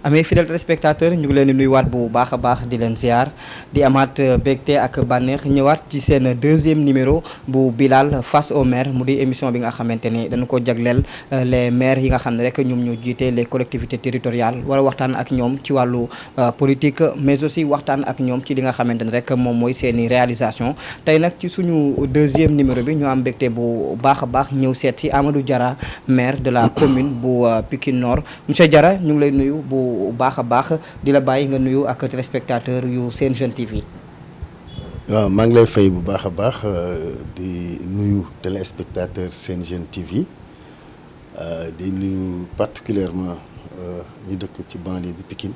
amee fidèle téléspectateur ñu ngi leen di nuyuwaat bu baax a baax di leen ziar di amaat bégte ak bànneex ñëwaat ci seen deuxième numéro bu Bilal face aux maires mu di émission bi nga xamante ne dañu ko jagleel les maires yi nga xam ne rek ñoom ñoo jiite les collectivités territoriales wala waxtaan ak ñoom ci wàllu politique mais aussi waxtaan ak ñoom ci li nga xamante ne rek moom mooy seeni réalisation tey nag ci suñu deuxième numéro bi ñu am bégte bu baax a baax ñëw seet si Amadou Diarra maire de la commune bu Pikine Nord monsieur Diarra ñu ngi lay nuyu bu baax a baax di la bàyyi nga nuyu ak téléspectateur yu Sen Jeune TV. waaw maa ngi lay fay bu baax a baax di nuyu téléspectateur Sen Jeune TV di nuyu particulièrement ñi dëkk ci banlieue bi Pikine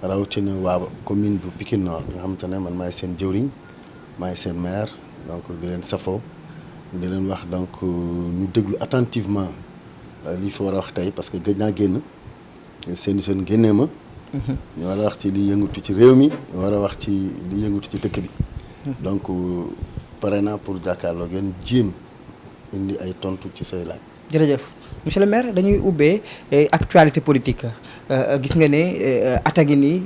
rawatina waa commune bu Pikine Nord bi nga xamante ne man maay seen jëwriñ maay seen maire donc di leen safoo di leen wax donc ñu déglu attentivement li fa war a wax tey parce que gëj naa génn. Sen Jeune génnee ma. ñu war a wax ci li yëngatu ci réew mi ñu war a wax ci li yëngatu ci dëkk bi. donc pare naa pour jàkkaarloo ngeen jéem indi ay tontu ci say laaj. jërëjëf monsieur le maire dañuy ubbee actualité politique gis nga ne atagi ni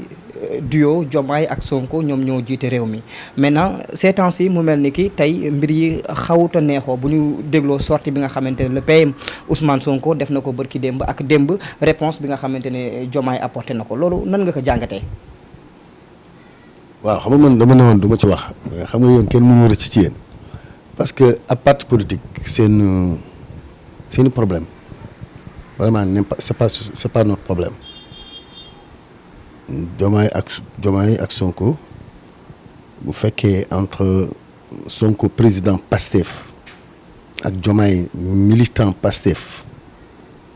duo Diomaye ak Sonko ñoom ñoo jiite réew mi maintenant ces temps-ci mu mel ni ki tey mbir yi xawuta neexoo bu ñu dégloo sortie bi nga xamante ne le PM Ousmane Sonko def na ko bërki démb ak démb réponse bi nga xamante ne Diomaye apporté na ko loolu nan nga ko jàngatee. waaw xam nga man dama ne woon du ma ci wax xam nga yéen kenn mënu rëcc ci yéen parce que ab parti politique seen problème vraiment c'est pas notre problème. Diomaye ak Sonko bu fekkee entre Sonko président Pastef ak Diomaye militant Pastef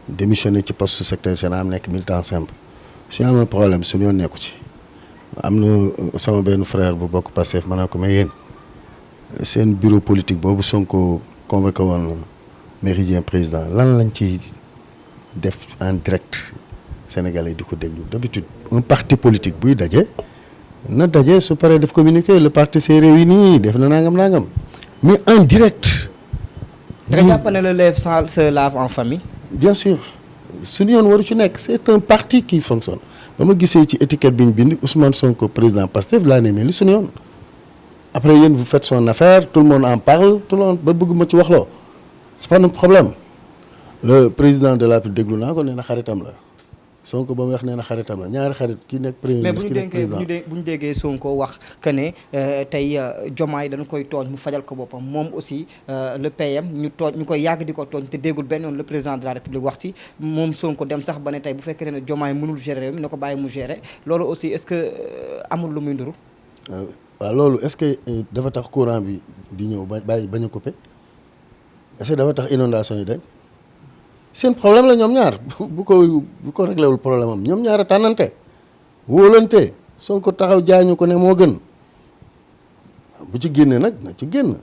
démissionné ci poste secrétaire général nekk militant simple su ñu amee problème suñu yoon nekku ci am na sama benn frère bu bokk Pastef ma ne ko mais yéen seen bureau politique boobu Sonko convoqué woon Méridien président lan lañ ci def en direct Sénégalais di ko déglu d'habitude un parti politique buy daje na daje su paree def communiqué le parti s'est réuni def na nangam mais en direct. nga jàpp ne le lève se lave en famille. bien sûr suñu yoon waru ci nekk c'est un parti qui fonctionne ba ma gisee ci étiquette bi ñu bind Ousmane Sonko président Pastef laa ne mais li suñu yoon après yéen vous faites son affaire tout le monde en parle tout le monde ba bëgg ma ci wax loo c'est pas un problème le président de la République déglu naa ko nee na xaritam la. Sonko ba mu wax nee na xaritam la ñaari xarit ki nekk premier ministre ki nekk président mais bu ñu déggee Sonko wax que ne tey Diomaye dañu koy tooñ mu fajal ko boppam moom aussi le PM ñu koy yàgg di ko tooñ te déggul benn yoon le président de la République wax ci moom Sonko dem sax ba ne tey bu fekkee ne Diomaye mënul gérer réew mi na ko bàyyi mu gérer loolu aussi est-ce que amul lu muy nduru. waaw loolu est-ce que dafa tax courant bi di ñëw bañ a coupé est-ce que dafa tax inondation yi dañ. seen problème la ñoom ñaar bu ko réglé wul problème am ñoom ñaar a tànnante wóolante Sonko taxaw jaañu ko ne moo gën bu ci génne nag na ci génn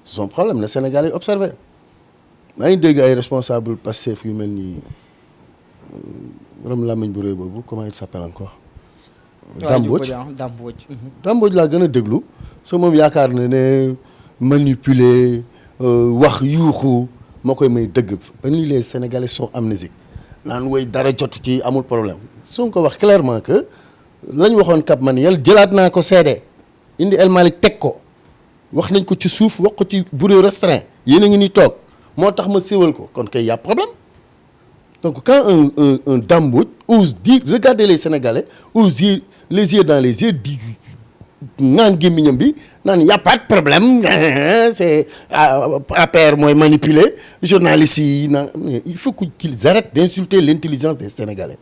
son problème na Sénégal yi observé maa ngi dégg ay responsable Pastef yu mel ni borom làmmiñ bu réy boobu comment il s'appelle encore. Dame Mbodj laa gën a déglu sa moom yaakaar ne manipuler wax yuuxu. moo koy may dëgg ba ni les Sénégalais sont amnésiques naan woy dara jotu ci amul problème Sonko wax clairement que lañ waxoon Cap Manuel jëlaat naa ko seede indi El Malick teg ko wax nañ ko ci suuf wax ko ci bureau restreint yéen a ngi ni toog moo tax ma siiwal ko kon kay y a problème donc quand un Dame Mbodj ose dire regardez les Sénégalais ose dire les yeux dans les yeux di naan gémmiñam bi naan y a pas de problème c'est APR mooy manipuler journalistes yi naan il faut qu'ils arrêtent d'insulter l'intelligence des Sénégalais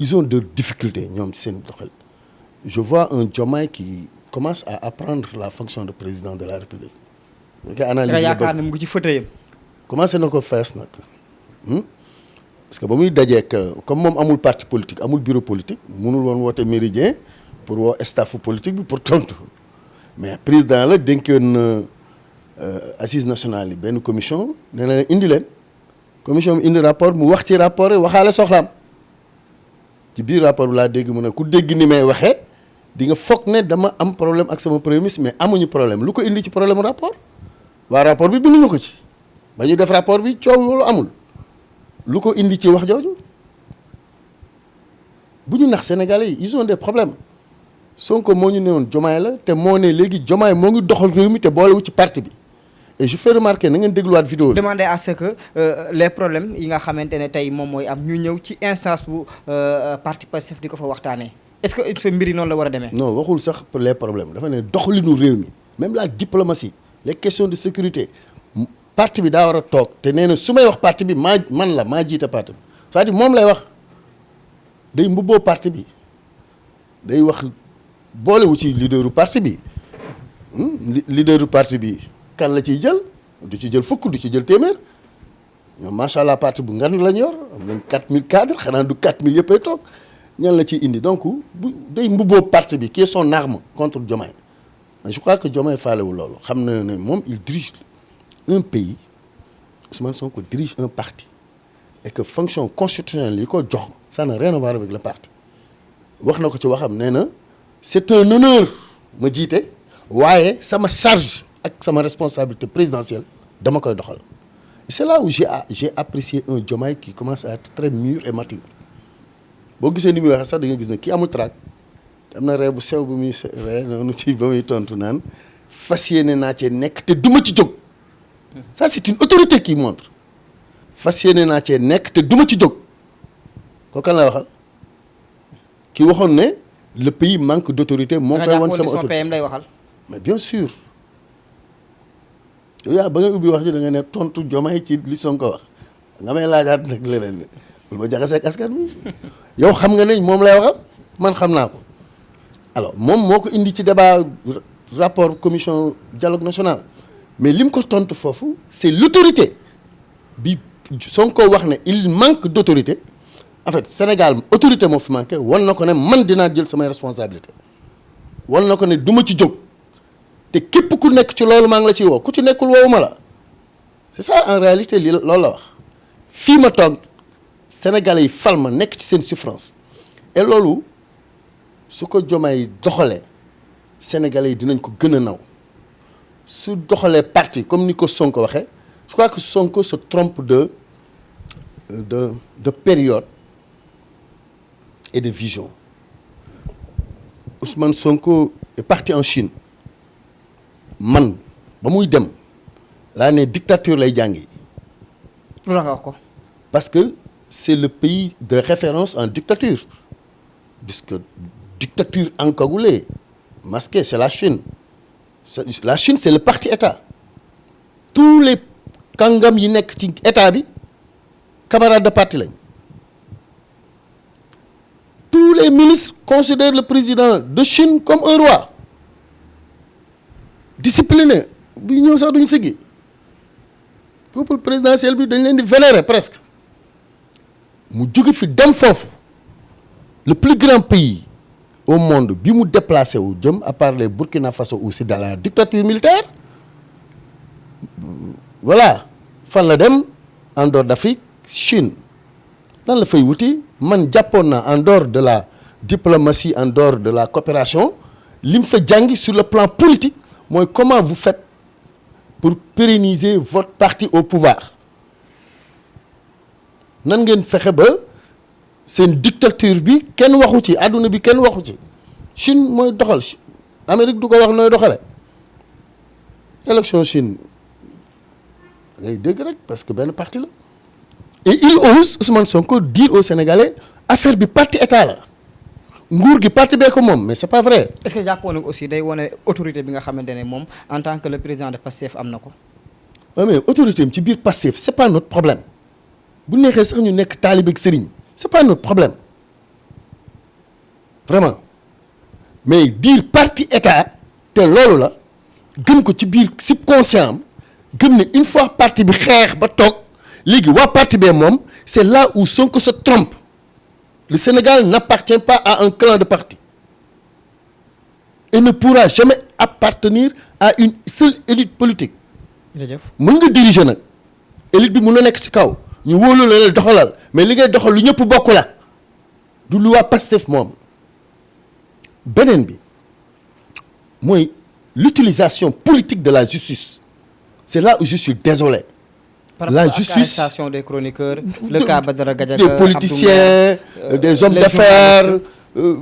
ils ont de difficultés ñoom ci seen doxal je vois un Diomaye qui commence à apprendre la fonction de président de la République nga analyse yaakaar ne mu ngi ci fauteuil commencé na ko fees nag parce que ba muy dajeek comme moom amul parti politique amul bureau politique mënul woon woote méridien pour woo staff politique bi pour tontu mais président la dénkoon assise nationale yi benn commission nee na indi leen commission bi indi rapport mu wax ci rapport yi waxaale soxlaam ci biir rapport bi laa dégg mu ne ku dégg ni may waxee di nga foog ne dama am problème ak sama premier ministre mais amuñu problème lu ko indi ci problème rapport waa rapport bi binduñu ko ci ba ñu def rapport bi coow loolu amul lu ko indi ci wax jooju bu ñu nax Sénégalais yi ils ont des problèmes Sonko moo ñu ne woon Diomaye la te moo ne léegi Diomaye moo ngi doxal réew mi te boolewu ci parti bi et je fais remarquer na ngeen dégluwaat vidéo bi. demander à ce que les problèmes yi nga xamante ne tey moom mooy am ñu ñëw ci instance bu parti Pastef di ko fa waxtaanee est-ce que sa mbir yi noonu la war a demee. non waxul sax pour les problèmes dafa ne doxalinu réew mi même la diplomatie les questions de sécurité parti bi daa war a toog te nee na su may wax parti bi maa jiite parti bi c'est-à-dire moom lay wax day mbubboo parti bi day wax boolewu ci leaderu parti bi leaderu parti bi kan la ciy jël du ci jël fukk du ci jël téeméer ñoom macha allah parti bu ngan lañ yor am nañ 4000 cadres xanaa du 4000 yëpp ay toog ñan la ciy indi donc bu day mbubboo parti bi qui est son arme contre Diomaye je crois que Diomaye faalewul loolu xam na ne moom il dirige un pays Ousmane Sonko dirige un parti et que fonction constitutionnelle yi ko jox ça n'a rien à voir avec le parti wax na ko ci waxam nee na c'est un honneur ma jiite waaye sama charge ak sama responsabilité présidentielle dama koy doxal c'est là où j'ai apprécié un Diomaye qui commence à être très mûr et mature boo gisee ni muy waxee sax da nga gis ne kii amul trac am na ree bu sew bu muy ree noonu ci ba muy tontu naan fas yéene naa cee nekk te duma ci jóg ça c'est une autorité qui montre fas yéene naa cee nekk te duma ci jóg kooku kan la waxal ki waxoon ne le pays manque d'autorité moo koy wan sama autorité PM lay waxal mais bien sûr yow yaa ba nga ubbi wax ji da nga ne tontu Diomaye ci li Sonko wax nga may laajaat nag leneen ne bul ma jaxasee ak askan mi yow xam nga ne moom lay waxal man xam naa ko alors moom moo ko indi ci débat rapport commission dialogue national mais li mu ko tontu foofu c'est l'autorité bi Sonko wax ne il manque d'autorité en fait Sénégal autorité moo fi manqué wan na ko ne man dinaa jël samay responsabilité wan na ko ne du ma ci jóg te képp ku nekk ci loolu maa ngi la ciy woo ku ci nekkul woowu ma la c'est ça en réalité li loolu la wax fii ma toog Sénégalais yi fal ma nekk ci seen souffrance et loolu su ko Diomaye doxalee Sénégalais yi dinañ ko gën a naw su doxalee parti comme ni ko Sonko waxee je crois que Sonko se trompe de période et de vision Ousmane Sonko est parti en Chine man ba muy dem laa ne dictature lay jàngi. lu la nga wax ko. parce que c'est le pays de référence en dictature puisque dictature encagoulée masquée c'est la Chine la Chine c'est le parti État tous les kàngam yi nekk ci État bi camarades de parti lañ tous les ministres considèrent le président de Chine comme un roi discipliné bi ñëw sax duñ siggi peuple présidentiel bi dañ leen di vénérer presque mu jóge fi dem foofu le plus grand pays au monde bi mu déplacé wu jëm à part les Burkina Faso ou c'est dans la dictature militaire voilà fan la dem en dehors d'Afrique Chine lan la fay wuti man jàppoon na en dehors de la diplomatie en dehors de la coopération li mu fa jàngi sur le plan politique mooy comment vous faites pour pérenniser votre parti au pouvoir nan ngeen fexe ba seen dictature bi kenn waxu ci àdduna bi kenn waxu ci Chine mooy doxal Amérique du ko wax nooy doxale élection Chine ngay dégg rek parce que benn parti la et il ose Ousmane Sonko dire aux Sénégalais affaire bi parti état la nguur gi parti bee ko moom mais c'est pas vrai. est-ce que jàppoon nag aussi day wane autorité bi nga xamante ne moom en tant que le président de Pastef am na ko. waaw mais autorité am ci biir Pastef c'est pas notre problème bu neexee sax ñu nekk taalibe ak sëriñ c'est pas notre problème vraiment mais dire parti état te loolu la gëm ko ci biir subconscient am gëm ne une fois parti bi xeex ba toog léegi waa parti bee moom c'est là où Sonko se trompe. Le Sénégal n'appartient pas à un clan de parti et ne pourra jamais appartenir à une seule élite politique. mën nga diriger nag élite bi mën na nekk ci kaw ñu wóolu la doxalal mais li ngay doxal lu ñëpp bokk la du lu waa Pastef moom. beneen bi mooy l'utilisation politique de la justice c'est là où je suis désolé. la justice, l'arrestation des chroniqueurs, le cas Badara Gadiaga, des politiciens, des hommes d'affaires,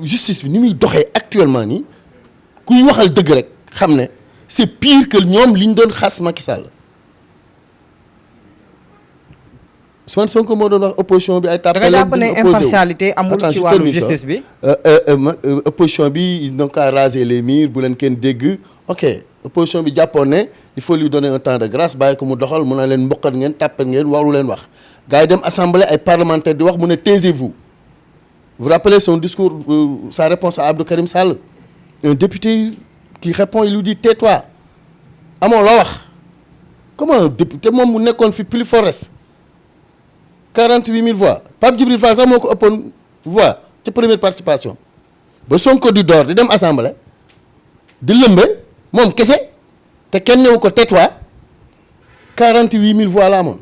justice bi ni muy doxee actuellement nii kuy waxal dëgg rek xam ne c'est pire que ñoom li ñu doon xas Macky Sall. Ousmane Sonko moo doon wax opposition bi ay tàppale. da nga jàpp ne impartialité amul ci wàllu justice bi. opposition bi ils n'ont qu'à raser les murs bu leen kenn dégg ok opposition bi jàppoon ne il faut lui donner un temps de grâce bàyyi ko mu doxal mun na leen mboqat ngeen tàppat ngeen waru leen wax gars yi dem assemblée ay parlementaires di wax mu ne taisez-vous. Vous rappelez son discours, sa réponse à Abdou Karim Sall, un député qui répond, il lui dit tais-toi. Amoo loo wax comment un député moom mu nekkoon fi plus forest 48 000 voix Pape Djibril Fall sax moo ko ëppoon voix ci première participation ba Sonko di door di dem assemblée di lëmbe moom kese te kenn newu ko tais-toi 48 000 voix la amoon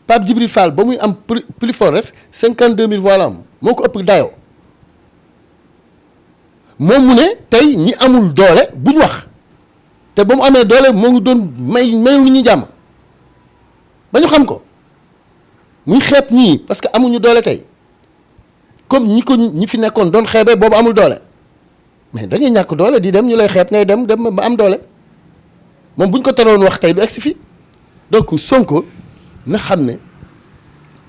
Pape Djibril Fall ba muy am plus forest 52 000 voix la am moo ko ëpp dayoo moom mu ne tey ñi amul doole bu ñu wax te ba mu amee doole moo ngi doon mayul lu ñu jàmm ba ñu xam ko muy xeeb ñii parce que amuñu doole tey comme ñi fi nekkoon doon xeebee boobu amul doole mais da ngay ñàkk doole di dem ñu lay xeeb ngay dem ba am doole moom bu ñu ko teroon wax tey du egsi fi donc Sonko na xam ne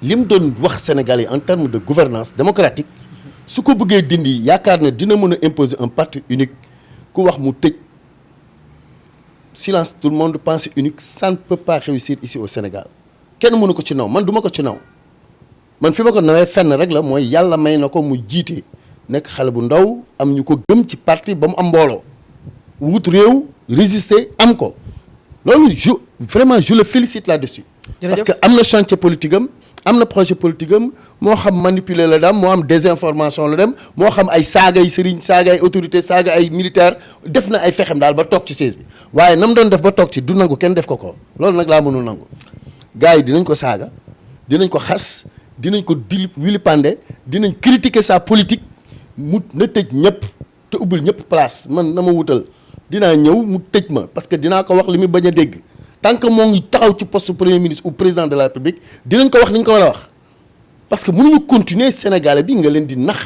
li mu doon wax Sénégalais en termes de gouvernance démocratique su ko bëggee dindi yaakaar ne dina mën a imposer un parti unique ku wax mu tëj silence tout le monde pense unique ça ne peut pas réussir ici au Sénégal kenn mënu ko ci naw man du ma ko ci naw man fi ma ko nawee fenn rek la mooy yàlla may na ko mu jiite nekk xale bu ndaw am ñu ko gëm ci parti ba mu am mbooloo wut réew résister am ko loolu vraiment je le félicite là-dessus. parce que am na chantier politique am na projet politique am moo xam manipuler la dem moo am désinformation la dem moo xam ay saaga ay sëriñ saaga ay autorité saaga ay militaire def na ay fexem daal ba toog ci siège bi waaye nam doon def ba toog ci du nangu kenn def ko loolu nag laa mënul nangu gars yi dinañ ko saaga dinañ ko xas dinañ ko wilipande dinañ critiquer sa politique mu na tëj ñëpp te ubbil ñëpp place man na ma wutal dinaa ñëw mu tëj ma parce que dinaa ko wax li muy bañ a dégg tant que moo ngi taxaw ci poste premier ministre ou président de la République dinañ ko wax li ñu ko war a wax parce que mënuñu continuer Sénégalais bi nga leen di nax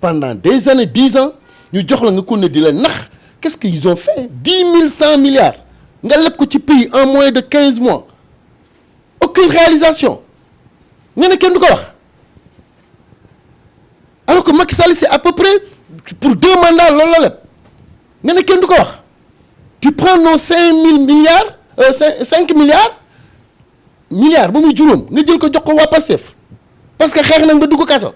pendant des années 10 ans ñu jox la nga continuer di leen nax qu'est-ce qu'ils ont fait 100 milliards nga leb ko ci pays en moins de 15 mois aucune réalisation nga ne kenn du ko wax alors que Macky Sall c'est à peu près pour 2 mandats loolu la leb nga ne kenn du ko wax tu prends nos 5 milliards ba muy juróom nga jël ko jox ko waa Pastef parce que xeex nañ ba dugg kaso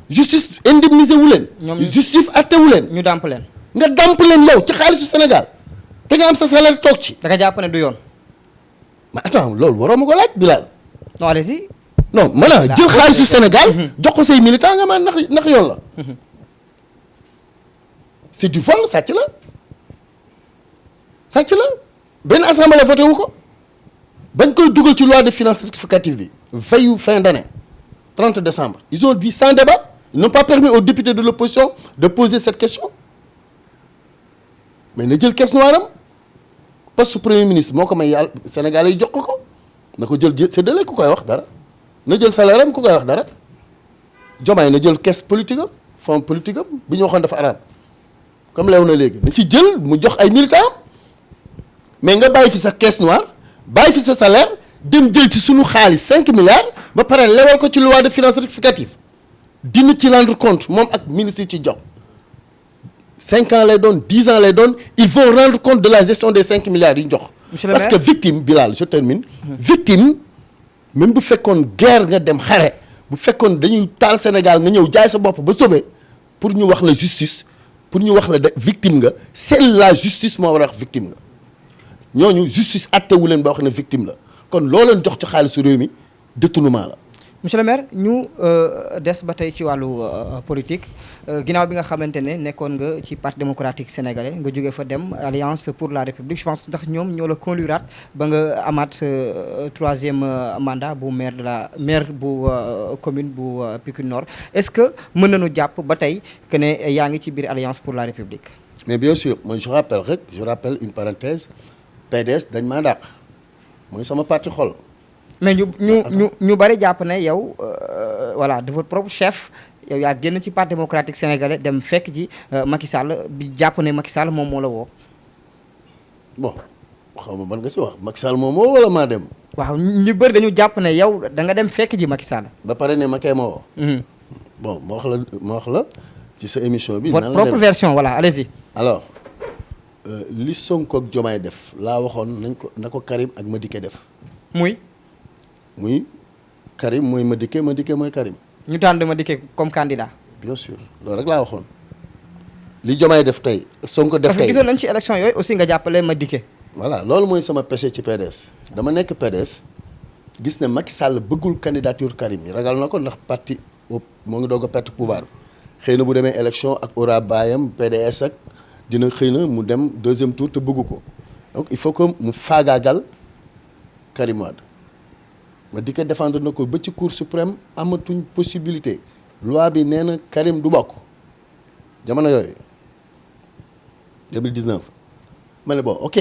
justice indemnisé wu leen. justice atte wu leen. ñu dàmp leen. nga dàmp leen yow ci xaalisu Sénégal te nga am sa salaire toog ci. da nga jàpp ne du yoon. mais attends loolu waroo ma ko laaj Bilal. non allez-y. non maanaam jël xaalisu Sénégal. jox ko say militants nga ma nax yoon la. c'est du vol sàcc la benn assemblée voté wu ko bañ koy dugal ci loi de finances rectificative bi veillu fin d'année 30 décembre ils ont dit sans débat ils n'ont pas permis aux députés de l'opposition de poser cette question mais na jël caisse noire am poste premier ministre moo ko may yàlla Sénégalais yi jox ko na ko jël séddale ku koy wax dara na jël salaire am ku koy wax dara Diomaye na jël caisse politique am fonds politique am bi ñu waxoon dafa arabe comme leew na léegi na ci jël mu jox ay militants mais nga bàyyi fi sa caisse noire bàyyi fi sa salaire dem jël ci sunu xaalis 5 milliards ba pare lewal ko ci loi de finances rectificative dina ci rendre compte moom ak ministre yi ci jox 5 ans lay doon 10 ans lay doon ils vont rendre compte de la gestion des 5 milliards yi ñu jox. parce que victime Bilal je termine. victime même bu fekkoon guerre nga dem xare bu fekkoon dañuy taal Sénégal nga ñëw jaay sa bopp ba sauver pour ñu wax la justice pour ñu wax la de victime nga c'est la justice moo war a wax victime nga. ñooñu justice attewu leen ba wax ne victime la kon loo leen jox ci xaalisu réew mi détournement la. monsieur le maire ñu des ba tey ci wàllu politique ginnaaw bi nga xamante ne nekkoon nga ci parti démocratique sénégalais nga jógee fa dem alliance pour la république je pense que ndax ñoom ñoo la conduiraat ba nga amaat sa 3e mandat bu maire bu commune bu Pikine Nord est-ce que mën nañu jàpp ba tey que ne yaa ngi ci biir alliance pour la république. mais bien sûr moi je rappelle une parenthèse. PDS dañ maa dàq mooy sama parti xol mais ñu bari jàpp ne yow voilà de votre propre chef yow yaa génn ci parti démocratique sénégalais dem fekk ci Macky Sall bi jàpp ne Macky Sall moom moo la woo. bon xaw ma ban nga ci wax Macky Sall moom moo wala maa dem. waaw ñu bëri dañu jàpp ne yow da nga dem fekk ji Macky Sall. ba pare ne ma kay ma woo. bon ma wax la ci sa émission bi. votre propre version voilà allez-y. alors li Sonko ak Diomaye def laa waxoon na ko Karim ak Madické def. muy Karim mooy Madické mooy Karim. ñu tànn Madické comme candidat. bien sûr loolu rek laa waxoon li Diomaye def tey Sonko def tey parce que gisoon nañ ci élection yooyu aussi nga jàppale Madické. voilà loolu mooy sama péché ci PDS dama nekk PDS gis ne Macky Sall bëggul candidature Karim yi ragal na ko ndax parti moo ngi doog a perte pouvoir xëy na bu demee élection ak aura baayam PDS ak dina xëy na mu dem deuxième tour te bëggu ko donc il faut que mu faagaagal Karim Wade Madické défendre na ko ba ci cour suprême amatuñ possibilité loi bi nee na Karim du bokk jamono yooyu 2019 ma ne bon ok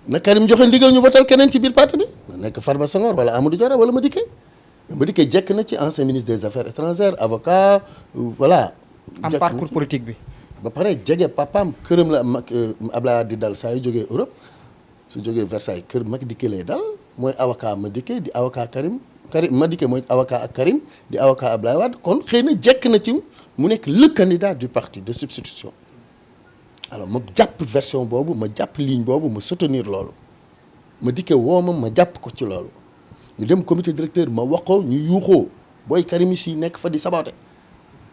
na Karim joxe ndigal ñu votal keneen ci biir parti bi na nekk Farba Senghor wala Amadou Diarra wala Madické jekk na ci ancien ministre des affaires étrangères avocat voilà. am parcours politique bi. ba pare jege papaam këram la Abdoulaye Wade di dal saa yu jógee Europe su jógee Versailles kër Madické lay dal mooy avocat Madické di avocat Karim Madické mooy avocat ak Karim di avocat Abdoulaye Wade kon xëy na jekk na ci mu nekk le candidat du parti de substitution. alors ma jàpp version boobu ma jàpp ligne boobu ma soutenir loolu Madické woo ma jàpp ko ci loolu ñu dem comité directeur ma wax ko ñu yuuxoo booy Karim yi nekk fa di saboté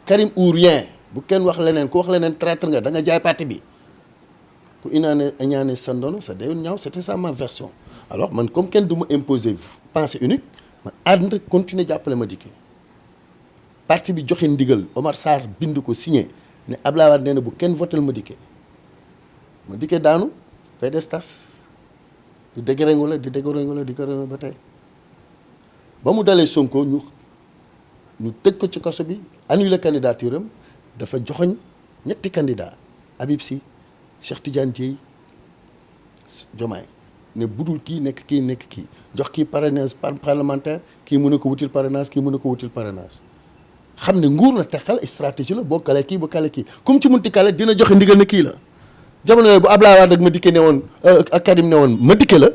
Karim ou rien bu kenn wax leneen ku wax leneen traître nga da nga jaay parti bi ku ñaane sa ndono sa day ñaaw c'était ça ma version. alors man comme kenn du ma imposer pensée unique ma ànd continuer jàppale Madické parti bi joxe ndigal Omar Sarr bind ko signé ne Abdoulaye Wade nee na bu kenn votel Madické daanu PDS tas di dégréngo la ba tey ba mu dalee Sonko ñu tëj ko ci kaso bi annulé candidature am dafa joxoñ ñetti candidat Habib Sy Cheikh Tidiane Dièye Diomaye ne budul kii nekk kii jox kii parrainage parlementaire kii mën na ko wutil parrainage xam ne nguur la teqal stratégie la boo kale kii ba kale kii comme ci munti kale dina joxe ndigal na kii la jamono yooyu bu Abdoulaye Wade ak Madické ne woon ak Karim ne woon Madické la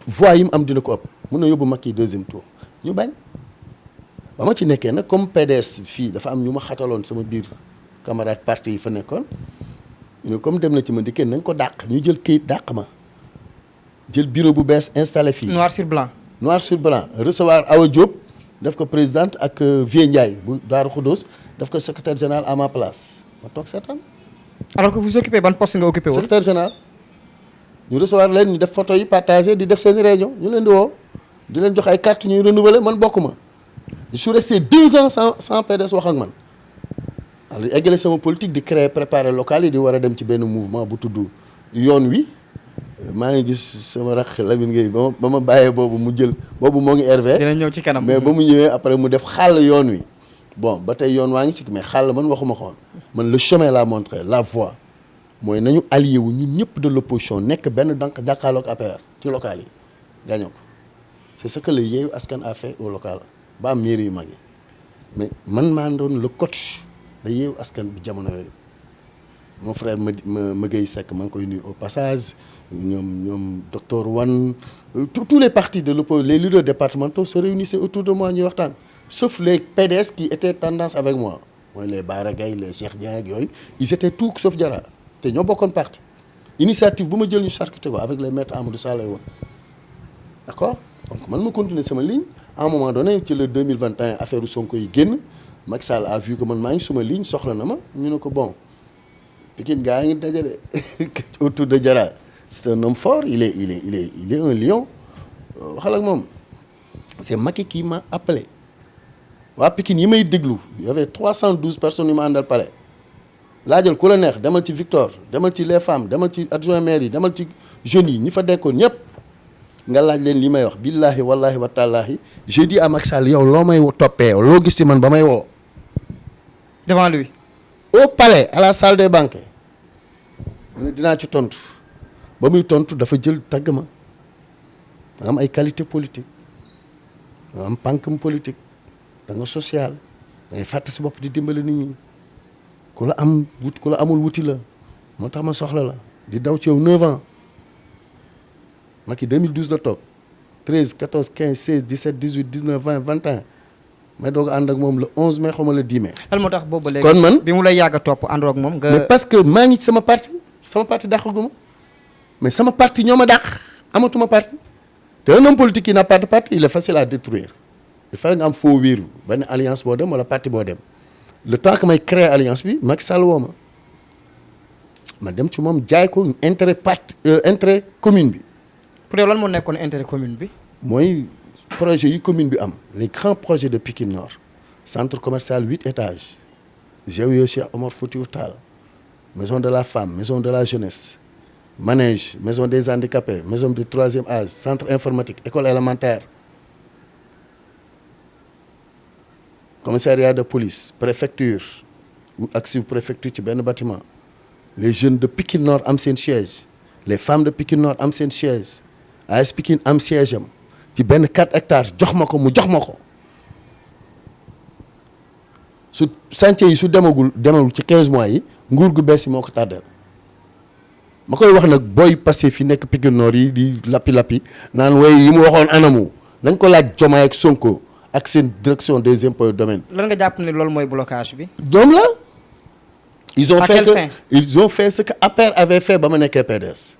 voix yi mu am dina ko ëpp mun na yóbbu Macky deuxième tour ñu bañ ba ma ci nekkee nag comme PDS fii dafa am ñu ma xataloon sama biir camarade parti yi fa nekkoon ñu ne comme dem na ci Madické nañ ko dàq ñu jël këyit dàq ma jël bureau bu bees installé fii. noir sur blanc recevoir Awa Diop def ko présidente ak Vieux Ndiaye bu Daaru Khoudoss def ko secrétaire général à ma place ma toog seetaan. alors que vous occupez ban poste nga occupé woon. secrétaire général ñu recevoir leen ñu def photo yi partagé di def seen réunion ñu leen di woo di leen jox ay carte ñuy renouveler man bokk ma je suis resté 2 ans sans PDS wax ak man alors eggale sama politique di créer préparer local yi di war a dem ci benn mouvement bu tudd yoon wi maa ngi gis sama rakk Lamine Gueye ba ma bàyyee boobu mu jël boobu moo ngi RV. dina ñëw ci kanam mais ba mu ñëwee après mu def xàll yoon wi. bon ba tey yoon waa ngi ci mais xàll man waxuma xoon man le chemin l'a montré la voie mooy nañu allié wu ñun ñëpp de l'opposition nekk benn donc jàkkaarloog APR ci local yi gañoo ko c'est ce que le Yewwi Askan a fait au local ba am mairie yu mag yi mais man maa doon le coach da Yewwi Askan bi jamono yooyu mon frère ma Gueye Seck maa ngi koy nuyu au passage ñoom docteur Wane tous les partis de l'opposition les leaders départementaux se réunissaient autour de moi ñuy waxtaan sauf les PDS qui étaient tendance avec moi mooy les Bara Gaye les Cheikh Dieng ak yooyu ils étaient tout sauf Diarra te ñoo bokkoon parti initiative bu ma jël ñu charcuté ko avec les maîtres Amadou Sall woon d'accord donc man ma continuer sama ligne à un moment donné ci le 2021 affaire Sonko yi génn Macky Sall a vu que man maa ngi suma ligne soxla na ma ñu ne ko bon Pikine gaa ngi dajale autour de Diarra c'est un homme fort il est un lion waxal ak moom c'est Macky qui m'a appelé waa Pikine yi may déglu il y avait 312 personnes yu ma àndal palais laajal ku la neex demal ci Victor demal ci les femmes demal ci adjoint maire yi demal ci jeunes yi ñi fa dekkoon ñëpp nga laaj leen li may wax billahi wallahi wa taalahi j'ai dit à Macky Sall yow loo may toppee yow loo gis ci man ba may woo devant lui au palais à la salle des banquets mu ne dinaa ci tontu ba muy tontu dafa jël tagg ma am ay qualité politique nga am pànkam politique da nga social da ngay fàtte si bopp di dimbali nit ñi ku la am wut ku la amul wuti la moo tax ma soxla la di daw ci yow 9 ans Macky 2012 la toog 13 14 15 16 17 18 19 20 21 may doog a ànd ak moom le 11 mai xaw ma le 10 mai. lan moo tax boobu léegi kon man bi mu lay yàgg a topp àndoo ak moom nga. mais parce que maa ngi ci sama parti dàqaguma mais sama parti ñoo ma dàq amatuma parti te un homme politique qui n'a pas de parti il est facile à détruire il fallait nga am foo wéeru benn alliance boo dem wala parti boo dem le temps que may créer alliance bi Macky Sall woo ma dem ci moom jaay ko intérêt commune bi. pour yow lan moo nekkoon intérêt commune bi. mooy projet yi commune bi am les grands projets de Pikine Nord centre commercial 8 étages GIE Cheikh Omar Foutiyou Tall maison de la femme maison de la jeunesse manège maison des handicapés maison du 3e âge centre informatique école élémentaire commissariat de police préfecture ak sous-préfecture ci benn bâtiment les jeunes de Pikine Nord am seen siège les femmes de Pikine Nord am seen siège AS Pikine am siège am ci benn 4 hectares jox ma ko mu jox ma ko su chantier yi su demagul ci 15 mois yi nguur gu bees yi moo ko tàddeel ma koy wax nag booy passé fi nekk Pikine Nord yi di lappi naan way yi mu waxoon anamu nañ ko laaj Diomaye ak Sonko ak seen direction des impôts et domaines. lan nga jàpp ne loolu mooy blocage bi. doom la. ils ont fait ce que APR avait fait ba ma nekkee PDS.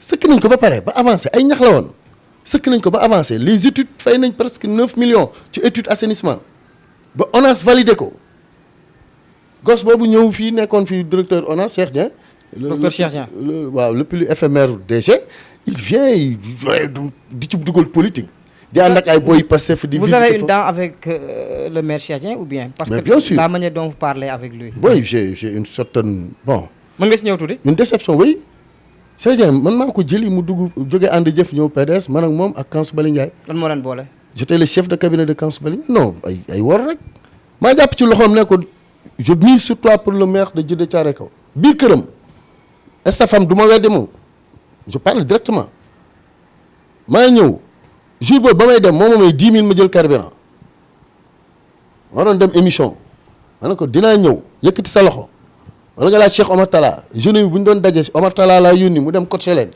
sëkk nañ ko ba pare ba avancé ay ñax la woon sëkk nañ ko ba avancé les études fay nañ presque 9 millions ci étude assainissement ba ONAS validé ko gos boobu ñëw fii nekkoon fii directeur ONAS Cheikh Dieng. docteur Cheikh Dieng waaw le plus éphémère DG il vient di ci dugal politique. di ànd ak ay boy Pastef di visiter. vous avez une dent avec le maire Cheikh Dieng ou bien. parce mais que bien sûr. la manière dont vous parlez avec lui. oui j'ai une certaine bon. mën nga si ñëw tuuti. une déception oui. Cheikh Dieng man maa ko jëli mu dugg jóge ànd jëf ñëw PDS man ak moom ak Kansou Bali Ndiaye. lan moo leen boole. j'étais le chef de cabinet de Kansou Bali non ay wor rek. maa jàpp ci loxoom ne ko je mise sur toi pour le maire de Djeddah Thiaroye Kaw. biir këram. estafam du ma weddi moom. je parle directement. maa ñëw jour boobu ba may dem moom may 10 000 ma jël carburant. ma doon dem émission. ma ne ko dinaa ñëw yëkkati sa loxo. wala nga laaj Cheikh Omar Talla jeune yi bu ñu doon daje Omar Talla laa yónni mu dem coacher leen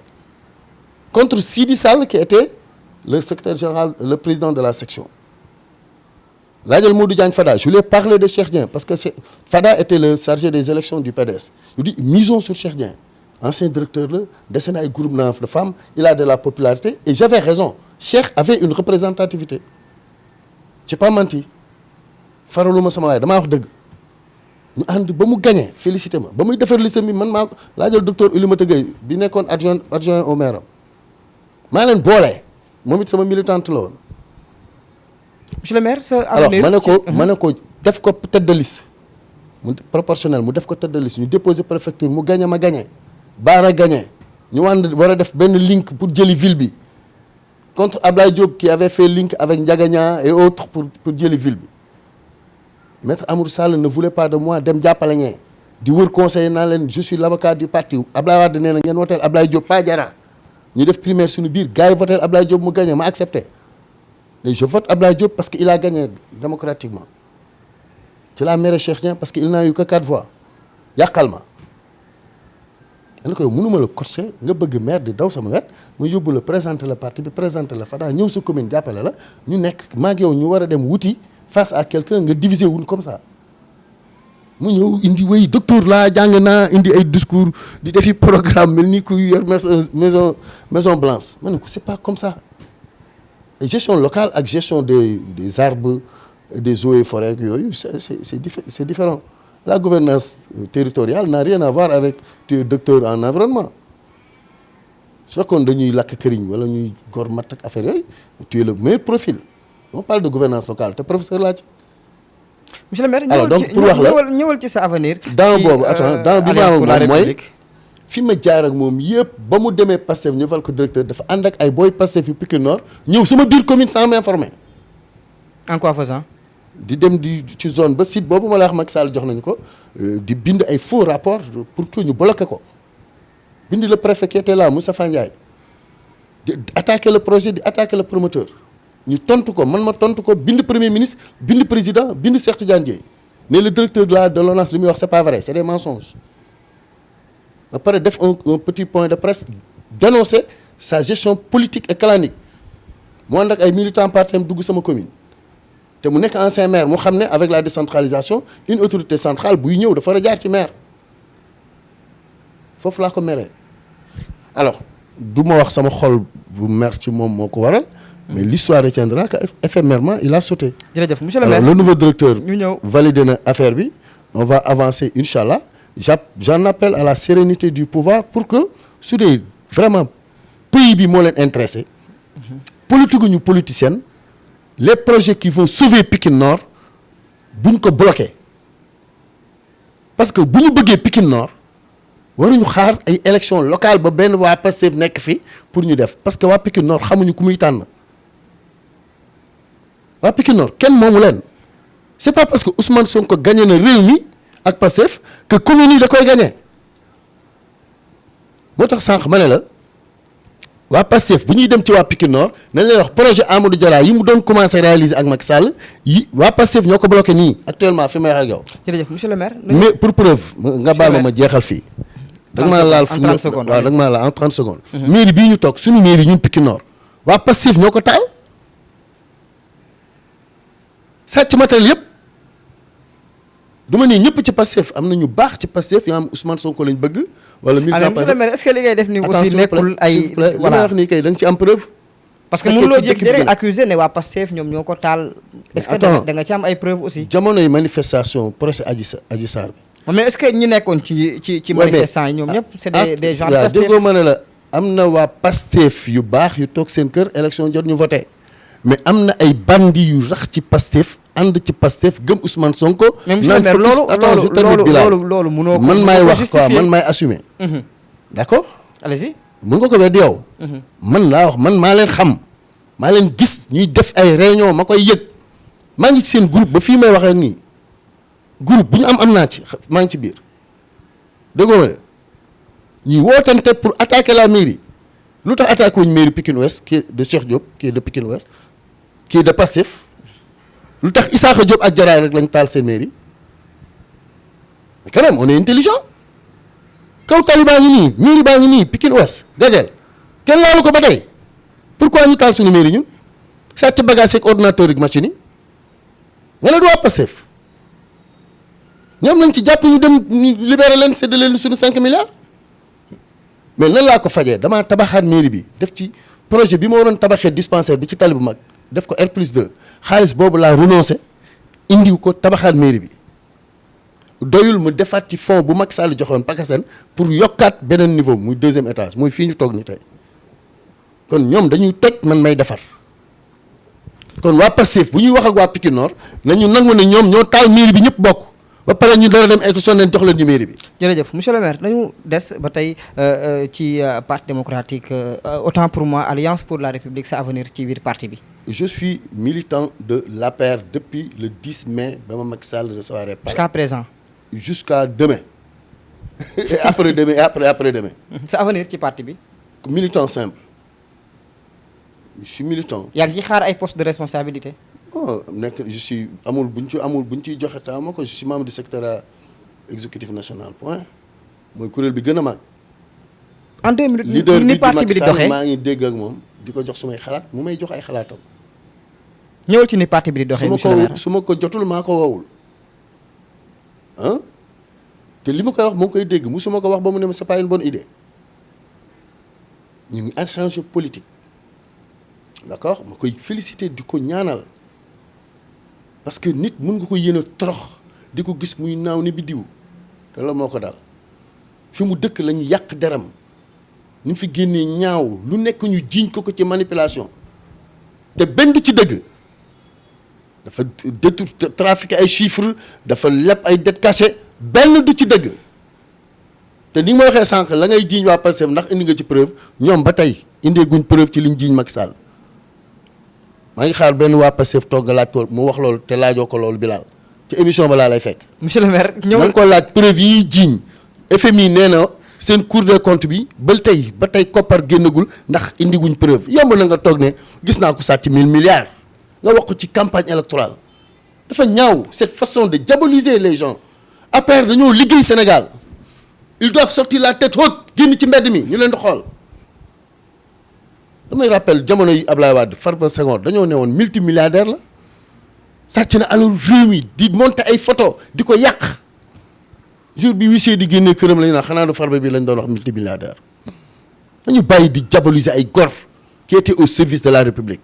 contre Sidi Sall qui était le secrétaire général le président de la section. laajal Modou Diagne Fada je lui ai parlé de Cheikh Dieng parce que Fada était le chargé des élections du PDS. je dis misons sur Cheikh Dieng ancien directeur la dese na ay groupe de femmes il a de la popularité et j'avais raison Cheikh avait une représentativité j'ai pas menti faraluma sama waay damaa wax dëgg. ñu ànd ba mu gagné félicité ma ba muy defar liste bi man maa laajal docteur Oulimata Gueye bi nekkoon adjoint au maire maa leen boole moom it sama militante la woon. monsieur le maire sa alors ma ne ko def ko tête de liste mu proportionnel mu def ko tête de liste ñu déposé préfecture mu gagné ma gagné Baara gagné ñu war a def benn link pour jëli ville bi contre Ablaye Diop qui avait fait link avec Ndiagaña et autres pour jëli ville bi. Maître Amadou Sall ne voulait pas de moi dem jàppale ñee di wër conseiller naa leen je suis l'avocat du parti Ablaye Wade nee na ngeen woteel Ablaye Diop pas Diarra ñu def primaire suñu biir gars yi voteel Ablaye Diop mu gagné ma accepté et je vote Ablaye Diop parce que il a gagné démocratiquement ci la maire Cheikh Dieng parce que il n'a eu que 4 voix yàqal ma dana ko yow mënuma la coacher nga bëgg maire di daw sama wet mu yóbbu la présenter la parti bi présenter la Fada ñëw sa commune jàppale la ñu nekk maag yow ñu war a dem wuti face à quelqu'un nga diviser wul comme ça mu ñëw indi way docteur laa jàng naa indi ay discours di defi programme mel ni ku yor maison blanche ma ne ko c'est pas comme ça et gestion locale ak gestion des arbres des eaux et forêts yooyu c'est différent la gouvernance territoriale n'a rien à voir avec tu es docteur en environnement su fekkoon dañuy lakk këriñ wala ñuy gor matt ak affaire yooyu tu es le meilleur profil on parle de gouvernance locale te professeur laa ci. monsieur le maire alors donc pour wax la ñëwal ci sa avenir. dans boobu attends dans bi ma moom mooy fi ma jaar ak moom yëpp ba mu demee Pastef ñu fal ko directeur dafa ànd ak ay booy Pastef yu Pikine Nord ñëw sama biir commune sans m'informer. en quoi faisant. di dem ci zone ba site boobu ma la wax Macky Sall jox nañu ko di bind ay faux rapport pour que ñu bloqué ko bind le préfet qui était là Moustapha Ndiaye di attaquer le projet di attaquer le promoteur ñu tontu ko man ma tontu ko bind premier ministre bind président bind Cheikh Tidiane Dièye ne le directeur de l'ONAS li muy wax c'est pas vrai c'est des mensonges ba pare def un petit point de presse dénoncer sa gestion politique et clanique mu ànd ak ay militants parti am dugg sama commune te mu nekk ancien maire mu xam ne avec la décentralisation une autorité centrale buy ñëw dafa war a jaar ci maire foofu laa ko meree alors du ma wax sama xol bu mer ci moom moo ko waral mais l'histoire retiendra que éphémèrement il a sauté. jërëjëf monsieur le maire alors le nouveau directeur ñu ñëw validé na affaire bi on va avancer incha allah j'en appelle à la sérénité du pouvoir pour que su dee vraiment pays bi moo leen intéressé politique ñu politicienne les projets qui vont sauver Pikine Nord buñ ko bloqué parce que bu ñu bëggee Pikine Nord waruñu xaar ay élections locales ba benn waa Pastef nekk fi pour ñu def parce que waa Pikine Nord xamuñu ku muy tànn waa Pikine Nord kenn moomu leen c'est pas parce que Ousmane Sonko gagné na réew mi ak Pastef que commune yi da koy gagné moo tax sànq ma ne la waa Pastef bu ñuy dem ci waa Pikine Nord nañ lay wax projet Amadou Diarra yi mu doon commencé réaliser ak Macky Sall yi waa Pastef ñoo ko bloqué nii actuellement fi may wax ak yow. jërëjëf monsieur le maire. mais pour preuve nga baal ma jeexal fii. da nga maa laal en 30 secondes waaw da nga maa laal en 30 secondes. mairie bii ñu toog suñu mairie ñun Pikine Nord waa Pastef ñoo ko taal sàcc matériel yëpp du ma nii ñëpp ci Pastef am na ñu baax ci Pastef yoo am Ousmane Sonko lañ bëgg. wala militant monsieur le maire est-ce que li ngay def ni aussi nekkul ay li may wax nii kay da nga ci am preuve. parce que mënuloo jékki-jékki rek accusé ne waa Pastef ñoom ñoo ko taal. est-ce que da nga ci am ay preuve aussi. jamonoy manifestation procès Adji Sarr bi. mais est-ce que ñi nekkoon ci manifestants yi ñoom ñëpp c'est des gens de Pastef. déggoo ma ne la am na waa Pastef yu baax yu toog seen kër élection jot ñu voté mais am na ay bandi yu rax ci Pastef ànd ci Pastef gëm Ousmane Sonko. même monsieur le maire loolu mënoo ko man maay wax quoi man maay assumer. d'accord. allez-y. mën nga ko weddi yow. man laa wax man maa leen xam maa leen gis ñuy def ay réunion ma koy yëg maa ngi ci seen groupe ba fii may waxee nii groupe bu ñu am naa ci maa ngi ci biir déggoo ma de ñuy wootante pour attaquer la mairie lu tax attaqué wuñ mairie Pikine Ouest qui est de Cheikh Diop qui est de Pikine Ouest qui est de Pastef lu tax Issakha Diop ak Jaraay rek lañ taal seen mairie mais quand même on est intelligent kaw tali baa ngi nii mairie baa ngi nii Pikine Ouest Gazelle kenn laalu ko ba tey pourquoi ñu taal suñu mairie ñun sàcc bagage ak ordinateur ak machine yi nga ne du waa Pastef ñoom lañ ci jàpp ñu dem ñu libéré leen séddale leen suñu 5 milliards mais nan laa ko fajee damaa tabaxaat mairie bi def ci projet bi ma waroon tabaxee dispensaire bi ci tali bu mag def ko R+2 xaalis boobu laa renoncé indiw ko tabaxaat mairie bi doyul mu defaat ci fond bu Macky Sall joxoon Pakasen pour yokkaat beneen niveau muy 2e étage muy fii ñu toog ni tey kon ñoom dañuy toj man may defar kon waa Pastef bu ñuy wax ak waa Pikine Nord nañu nangu ne ñoom ñoo taal mairie bi ñëpp bokk ba pare ñu dara dem élection leen jox leen ñu mairie bi. jërëjëf monsieur le maire dañu des ba tey ci parti démocratique autant pour moi Alliance pour la République sa avenir ci biir parti bi. je suis militant de l'APR depuis le 10 mai ba ma Macky Sall recevoir jusqu'à présent. jusqu'à demain et après demain et après demain. sa avenir ci parti bi. militant simple je suis militant. yaa ngi xaar ay postes de responsabilité. oh nekk je suis amul buñ ciy joxe temps ma ko je suis membre du secrétariat exécutif national point mooy kuréel bi gën a mag. en 2 minutes leader ni parti bi di doxee maa ngi dégg ak moom di ko jox sumay xalaat mu may jox ay xalaatam. ñëwal ci ni parti bi di doxee monsieur le maire su ma ko jotul maa ko woowul ah te li ma koy wax moo ngi koy dégg musuma ko wax ba mu ne ma c'est pas une bonne idée ñu ngi échange politique d'accord ma koy féliciter di ko ñaanal parce que nit mun nga ko yéene torox di ko gis muy naaw ni biddiw te la moo ko dal fi mu dëkk lañu yàq deram ni fi génnee ñaaw lu nekk ñu jiiñ ko ci manipulation te benn du ci dëgg dafa trafiquer ay chiffres dafa leb ay dettes cachées benn du ci dëgg te ni ma waxee sànq la ngay jiiñ waa Pastef ndax indi nga ci preuve ñoom ba tey indee guñ preuve ci liñ jiiñ Macky Sall maa ngi xaar benn waa Pastef toog nga laaj ko mu wax loolu te laajoo ko loolu Bilal ci émission ba laa lay fekk. monsieur le maire ñëw na nga ko laaj preuve yi jiiñ FMI nee na seen Cour des comptes bi ba tey koppar génnagul ndax indi guñ preuve yomb na nga toog ne gis naa ko sàcc 1000 milliards. nga wax ko ci campagne électorale dafa ñaaw cette façon de diaboliser les gens après dañoo liggéey Sénégal ils doivent sortir la tête haute génn ci mbedd mi ñu leen di xool damay rappel jamono yi Ablaye Wade Farba Senghor dañoo ne woon multimilliardaire la sàcc na alal réew mi di monter ay photo di ko yàq jour bi huissier di génnee këram la ñu naan xanaa du Farba bi lañ doon wax multimilliardaire dañu bàyyi di diaboliser ay gor qui étaient au service de la République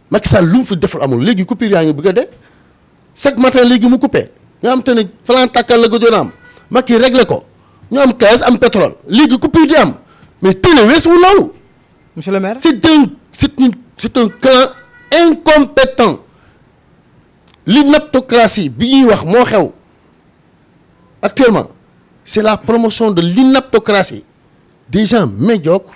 Macky Sall lu mu fi defal amul léegi coupure yaa ngi bëgg a dee chaque matin léegi mu coupé nga xam te ne plan tàkkal la gëjoon a am Macky réglé ko ñu am gaz am pétrole léegi coupure di am mais tene weesuwul loolu. monsieur le maire c'est un clan incompétent l'inaptocratie bi ñuy wax moo xew actuellement c'est la promotion de l'inaptocratie des gens médiocres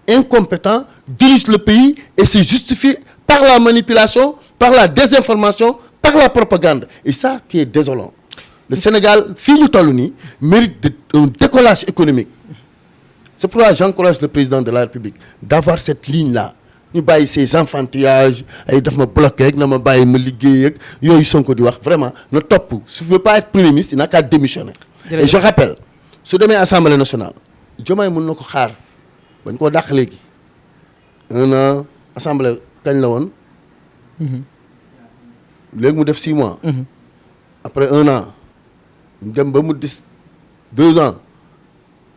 incompétents dirigent le pays et se justifient par la manipulation par la désinformation par la propagande et ça qui est désolant le Sénégal fii ñu toll nii mérite un décollage économique c'est pourquoi j'encourage le président de la République d'avoir cette ligne-là ñu bàyyi ces enfantillages ay daf ma bloqué ak na ma bàyyi ma liggéey ak yooyu Sonko di wax vraiment na topp su veut pas être premier ministre il n'a qu'à démissionner et je rappelle su demee Assemblée nationale Diomaye mën na ko xaar bañ koo dàq léegi un an Assemblée kañ la woon léegi mu def 6 mois après un an ñu dem ba mu dis 2 ans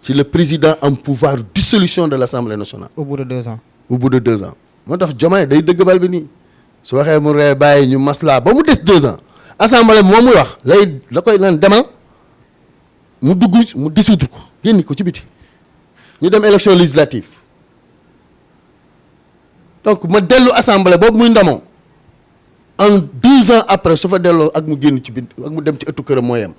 ci le président am pouvoir dissolution de l'Assemblée nationale au bout de 2 ans moo tax Diomaye day dëgg bal bi nii su waxee mu ree bàyyi ñu maslaa ba mu des 2 ans assemblée moom muy wax la koy naan demal mu dugg mu dissoudre ko génni ko ci biti ñu dem élection législative donc ma dellu assemblée boobu muy ndamoo en 10 ans après su fa delloo ak mu génn ci biir ak mu dem ci ëttu këram mooy am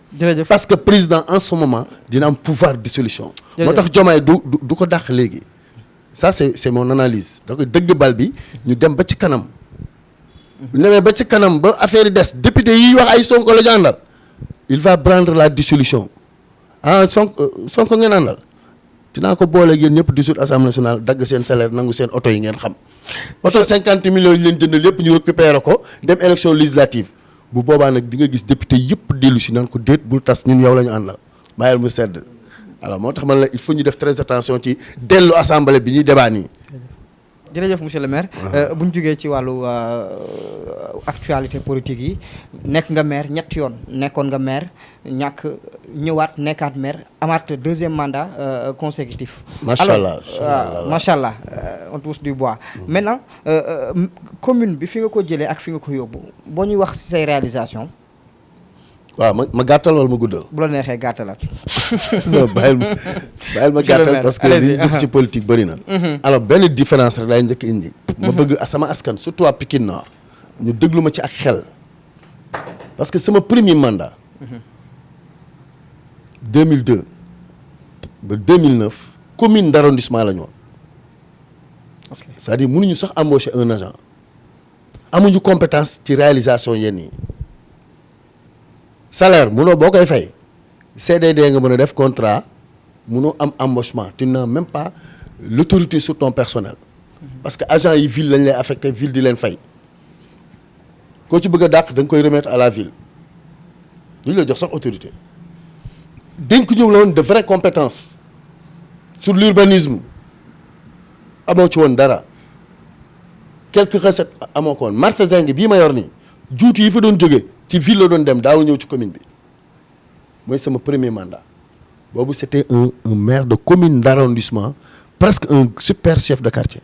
parce que président en ce moment dina am pouvoir de dissolution moo tax Diomaye du ko dàq léegi ça c'est mon analyse da koy dëgg bal bi ñu dem ba ci kanam bu demee ba ci kanam ba affaire yi des député yi wax ay Sonko la ñu àndal il va prendre la dissolution Sonko ngeen àndal dinaa ko boole yéen ñëpp dissoudre Assemblée nationale dagg seen salaire nangu seen oto yi ngeen xam oto 50 millions yi leen jëndal yëpp ñu récupérer ko dem élection législative bu boobaa nag di nga gis député yëpp dellu si naan ko déet bul tas ñun yow la ñu àndal bàyyil mu sedd alors moo tax man la il faut ñu def très attention ci dellu assemblée bi ñuy débat nii. jërëjëf monsieur le maire. bu ñu jógee ci wàllu actualité politique yi nekk nga maire ñetti yoon nekkoon nga maire ñëwaat nekkaat maire amaat 2e mandat consécutif. macha allah macha allah on touche du bois. maintenant commune bi fi nga ko jëlee ak fi nga ko yóbbu boo ñuy wax say réalisation waaw ma gàttal wala ma guddal. bu la neexee gàttalaat. non bàyyil ma gàttal parce que li ñu dugg ci politique bëri na. alors benn différence rek laay njëkk indi. ma bëgg sama askan surtout waa Pikine Nord ñu déglu ma ci ak xel. parce que sama premier mandat. 2002 ba 2009 commune d'arrondissement la ñu woon. c'est-à-dire mënuñu sax embaucher un agent. amuñu compétence ci réalisation yenn yi. salaire munoo boo koy fay CDD nga mën a def contrat munoo am embauchement tu n'as même pas l'autorité sur ton personnel parce que agent yi ville lañ lay affecté ville di leen fay koo ci bëgg a dàq da nga koy remettre à la ville duñu la jox sax autorité dénk ñëw la woon de vraies compétences sur l'urbanisme amoo ci woon dara quelques recettes amoo ko woon marché zinc bii ma yor nii juuti yi fa doon jógee ci ville la doon dem daaw ñëw ci commune bi mooy sama premier mandat boobu c'était un maire de commune d'arrondissement presque un super chef de quartier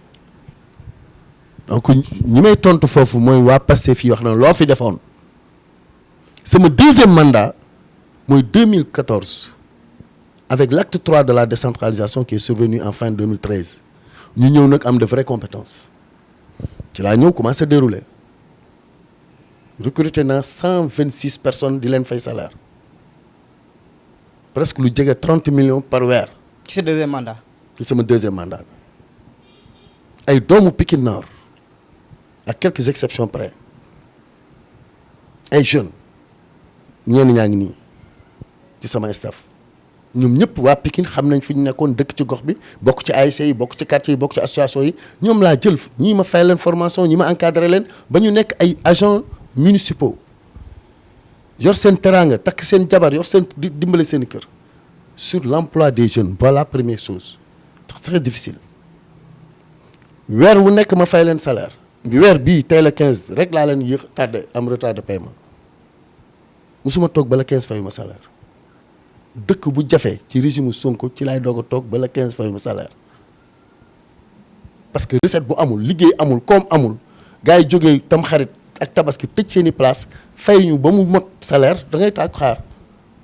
donc ñi may tontu foofu mooy waa Pastef fii wax na loo fi defoon sama 2e mandat mooy 2014 avec l'acte 3 de la décentralisation qui est survenu en fin 2013 ñu ñëw nag am de vraies compétences ci laa ñëw commencé dérouler recruté naa 126 personnes di leen fay salaire presque lu jege 30 millions par weer. ci sa 2e mandat. ci sama 2e mandat ay doomu Pikine Nord à quelques exceptions près ay jeunes ñenn ñaa ngi nii ci sama staff ñoom ñëpp waa Pikine xam nañ fi ñu nekkoon dëkk ci gox bi bokk ci ASC yi bokk ci quartier yi bokk ci association yi ñoom laa jël ñii ma fay leen formation ñi ma encadré leen ba ñu nekk ay agents municipaux yor seen teraanga takk seen jabar yor seen dimbale seen kër sur l'emploi des jeunes voilà première chose très difficile weer wu nekk ma fay leen salaire weer bii tey la 15 rek laa leen yéex tardé am retard de paiement musuma toog ba la 15 fayu ma salaire dëkk bu jafe ci régime Sonko ci laay doog a toog ba la 15 fayu ma salaire parce que recette bu amul liggéey amul koom amul gars yi jógee tam xarit ak tabaski tëj seen i place fay ñu ba mu mot salaire da ngay taag xaar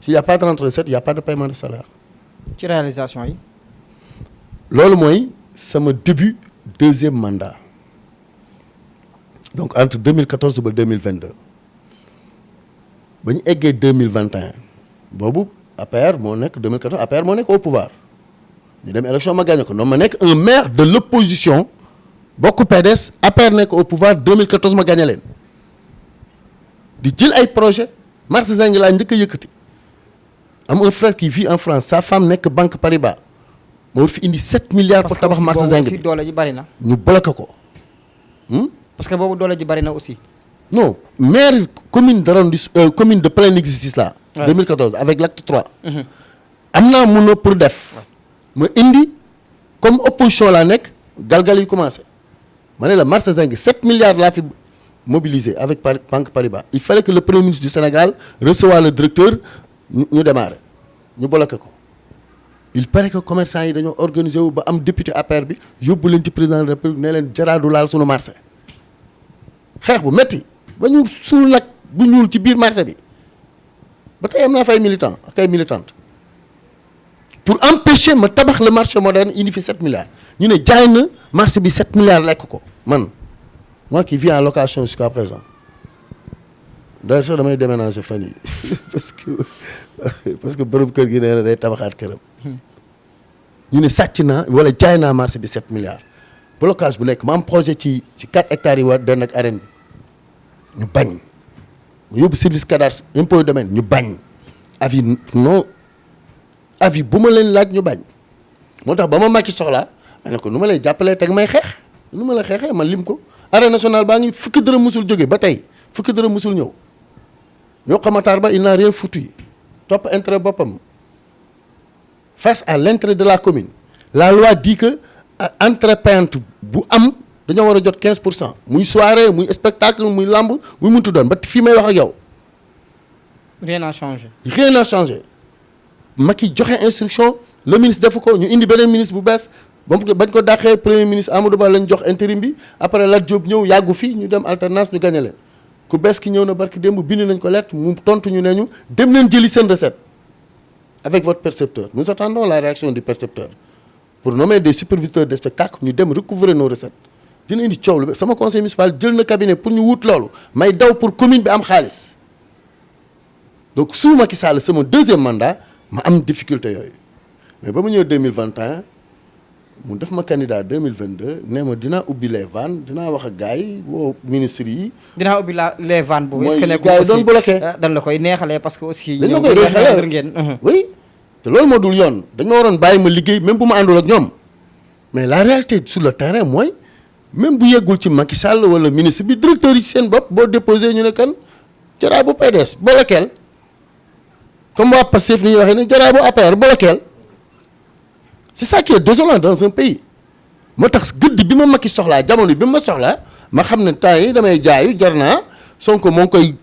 s'il y a pas de rentrée de recette il y a pas de paiement de salaire. ci réalisation yi. loolu mooy sama début deuxième mandat donc entre 2014 ba 2022 ba ñu eggee 2021 boobu APR moo nekk 2014 APR moo nekk au pouvoir ñu dem élection ma gagné ko noonu ma nekk un maire de l'opposition bokk PDS APR nekk au pouvoir 2014 ma gagné leen di jël ay projet marché Zinc laa njëkk a yëkkati am un frère qui vit en France sa femme nekk Banque Paribas moo fi indi 7 milliards pour tabax marché Zinc bi doole ji bari na. ñu bloqué ko. parce que boobu doole ji bari na aussi. non maire commune commune de plein exercice là. 2014 avec l'acte 3. am naa mun pour def. ma indi comme opposition laa nekk galgal yi commencé ma ne la marché Zinc 7 milliards laa fi mobilisé avec Banque Paribas il fallait que le premier ministre du Sénégal recevoir le directeur ñu démarrer ñu bloqué ko. il paraît que commerçant yi dañoo organisé wu ba am député APR bi yóbbu leen ci président de la République ne leen jaraadu laal sunu marché xeex bu métti ba ñu suul nag bu ñuul ci biir marché bi ba tey am naa fay militant ak ay militante pour empêcher ma tabax le marché moderne indi fi 7 milliards ñu ne jaay na marché bi 7 milliards lekk ko man moi qui vis en location jusqu'à présent d'ailleurs sax damay déménager fan yi parce que borom kër gi nee na day tabaxaat këram ñu ne sàcc naa wala jaay naa marché bi 7 milliards blocage bu nekk ma am projet ci 4 hectares yi war den ak arène bi ñu bañ mu yóbbu service cadastre impôt domaine ñu bañ avis non avis bu ma leen laaj ñu bañ moo tax ba ma Macky soxlaa ma ne ko nu ma lay jàppalee teg may xeex nu ma la xeexee man lim ko arène nationale baa ngi fukki dërëm musul jóge ba tey fukki dërëm musul ñëw ñoo xamataar ba il n'a rien foutu topp intérêt boppam face à l'intérêt de la commune la loi dit que entrée payante bu am dañoo war a jot 15% muy soirée muy spectacle muy lamb muy muntu doon ba fii may wax ak yow. rien n'a changé. rien n'a changé Macky joxe instruction le ministre defu ko ñu indi beneen ministre bu bees ba mu bañ ko dàqee premier ministre Amadou Ba lañ jox intérim bi après Lat Diop ñëw yàggu fi ñu dem alternance ñu gagné leen ku bees ki ñëw na barki démb bind nañ ko lettre mu tontu ñu ne ñu dem leen jëli seen recette avec votre percepteur nous attendons la réaction du percepteur pour nommer des superviseurs de spectacle ñu dem recouvrer nos recettes dina indi coow lu sama conseil municipal jël na cabinet pour ñu wut loolu may daw pour commune bi am xaalis donc su Macky Sall sama deuxième mandat ma am difficulté yooyu mais ba ma ñëw 2021 mu def ma candidat 2022 nee ma dinaa ubbi les vannes dinaa wax ak gars yi woo ministres yi. dinaa ubbi les vannes boobu. est-ce que mooy gars yi doon bloqué dañ la koy neexalee parce que aussi. dañ ma koy neexalee ngeen oui te loolu moo dul yoon dañ ma waroon bàyyi ma liggéey même bu ma àndul ak ñoom mais la réalité sur le terrain mooy même bu yeggul ci Macky Sall wala ministre bi directeur yi ci seen bopp boo déposé ñu ne kan jaraa bu PDS bolokeel comme waa Pastef ni ñuy waxee ne jaraa bu APR bolokeel c'est ça qui est désolant dans un pays moo tax gëdd bi ma Macky soxlaa jamono bi ma soxlaa ma xam ne temps yi damay jaayu jar naa Sonko moo ngi koy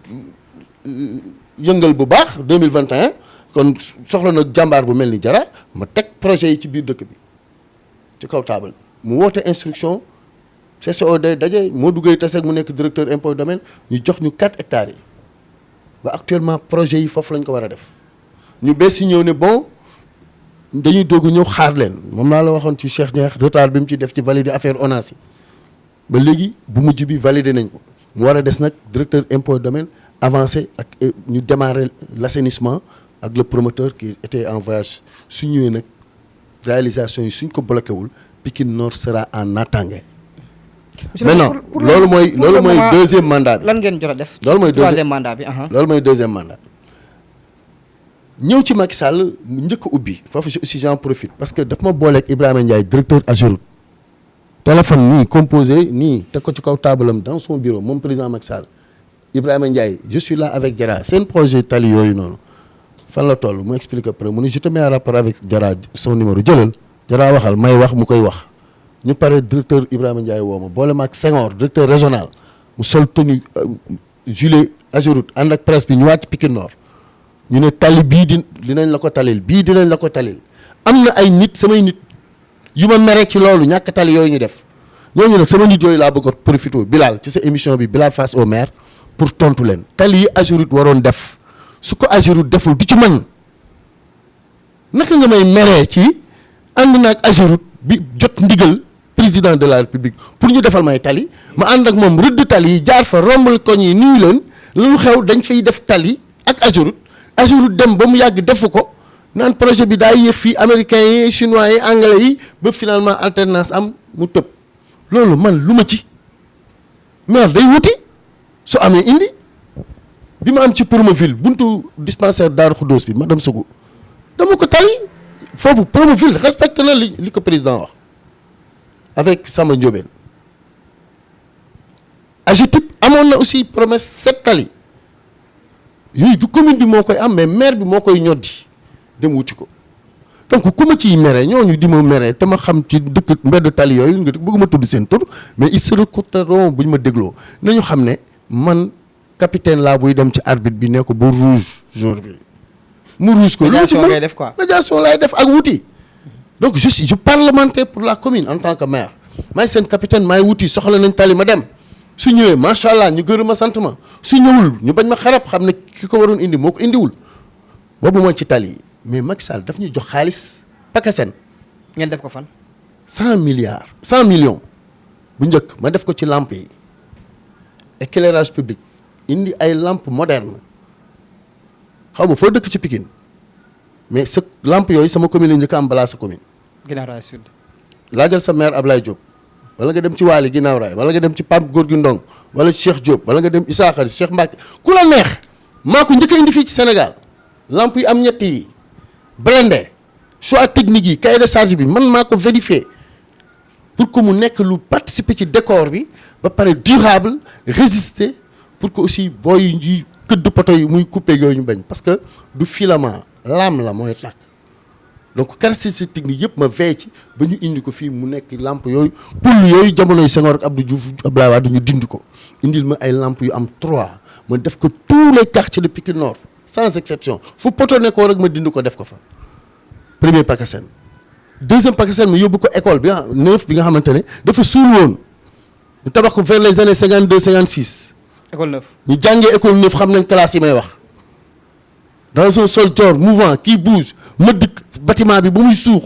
yëngal bu baax 2021 kon soxla na jàmbaar bu mel ni jara ma teg projet yi ci biir dëkk bi ci kaw taabal mu woote instruction CCOD daje moo duggee taseeg mu nekk directeur impôt domaine ñu jox ñu 4 hectares yi ba actuellement projet yi foofu lañ ko war a def ñu bees yi ñëw ne bon dañuy doog ñëw xaar leen moom laa la waxoon ci Cheikh Niakh retard bi mu ci def ci valider affaire ONAS yi ba léegi bu mujj bi valider nañ ko mu war a des nag directeur impôt domaine avancé ak ñu démarrer l'assainissement ak le promoteur qui était en voyage su ñëwee nag réalisation yi suñ ko bloqué wul Pikine Nord sera en naataange. maintenant loolu mooy deuxième mandat bi. lan ngeen jot a def. loolu mooy troisième mandat bi. loolu mooy deuxième mandat ñëw ci Macky Sall mu njëkk a ubbi foofu aussi j'en profite parce que daf ma booleeg Ibrahima Ndiaye directeur Ageroute téléphone nii composé nii teg ko ci kaw taabalam dans son bureau moom président Macky Sall Ibrahima Ndiaye je suis là avec Diarra seen projet tali yooyu noonu fan la toll mu explique après mu ne je te mets en rapport avec Diarra son numéro jëlal Diarra waxal may wax mu koy wax ñu pare directeur Ibrahima Ndiaye woo ma boole ma ak Senghor directeur régional mu sol tenue gilet Ageroute ànd ak presse bi ñu wàcc Pikine Nord ñu ne tali bii dinañ la ko talil bii dinañ la ko talil am na ay nit samay nit yu ma mere ci loolu ñàkk tali yooyu ñu def ñooñu nag sama nit yooyu laa bëgg a profité Bilal ci sa émission bi Bilal face au maire pour tontu leen tali yi Ageroute waroon def su ko Ageroute deful du ci man naka nga may meree ci ànd naag Ageroute bi jot ndigal président de la république pour ñu defal may tali ma ànd ak moom rëdd tali yi jaar fa rombal koñ yi nuyu leen lu xew dañ fay def tali ak Ageroute dem ba mu yàgg defu ko naan projet bi daa yéex fii américains yi chinois yi anglais yi ba finalement alternance am mu tëb loolu man lu ma ci maire day wuti su amee indi bi ma am ci Promoville buntu dispensaire Darou Khoudoss bi madame Sougou dama ko tali foofu Promoville respecté na li ko président wax avec Samba Ndiobène AGETIP amoon na aussi promesse 7 tali yooyu du commune bi moo koy am mais maire bi moo koy ñoddi dem wuti ko donc ku ma ciy mere ñooñu di ma mere te ma xam ci dëkk mbedd tali yooyu nga bëgguma tudd seen tur mais ils se recouteront bu ñu ma dégloo nañu xam ne man capitaine laa buy dem ci arbitre bi ne ko ba rouge jour bi mu rouge ko. médiation ngay def quoi médiation laay def ak wuti. donc je parlementais pour la commune en tant que maire maay seen capitaine maay wuti soxla nañ tali ma dem su ñëwee macha allah ñu gërëm ma sant ma su ñëwul ñu bañ ma xarab xam ne ki ko waroon indi moo ko indiwul boobu mooy ci tali yi mais Macky Sall daf ñu jox xaalis pakaseen. ngeen def ko fan. 100 millions bu njëkk ma def ko ci lampe yi éclairage public indi ay lampe moderne xaw ma foo dëkk ci Pikine mais sa lampe yooyu sama commune la njëkk am balaa sa commune. Guinaw Rail Sud. laajal sa maire Ablaye Diop wala nga dem ci Waly Guinaw Rail wala nga dem ci Pape Gorgui Ndong wala Cheikh Diop wala nga dem Issa Khari Cheikh Mbacke ku la neex maa ko njëkk a indi fii ci Sénégal lampe yi am ñett yi blindé choix technique yi cahier de charge bi man maa ko vérifié pour que mu nekk lu participer ci décor bi ba pare durable résister pour que aussi booy yi këdd poto yi muy coupé yooyu ñu bañ parce que du filament lame la mooy tàkk donc caractéristique technique yëpp ma veille ci ba ñu indi ko fii mu nekk lampe yooyu poul yooyu jamonoy Senghor ak Abdou Diouf Abdoulaye Wade ñu dindi ko indil ma ay lampe yu am 3 ma def ko tous les quartiers de Pikine Nord sans exception fu poto nekkoo rek ma dindi ko def ko fa premier pakaseen deuxième pakaseen ma yóbbu ko école bi neuf bi nga xamante ne dafa suul woon ñu tabax ko vers les années 52 56. école neuf ñu jàngee école neuf xam nañ classe yi may wax dans un sol tord mouvant qui bouge ma dëkk bâtiment bi ba muy suux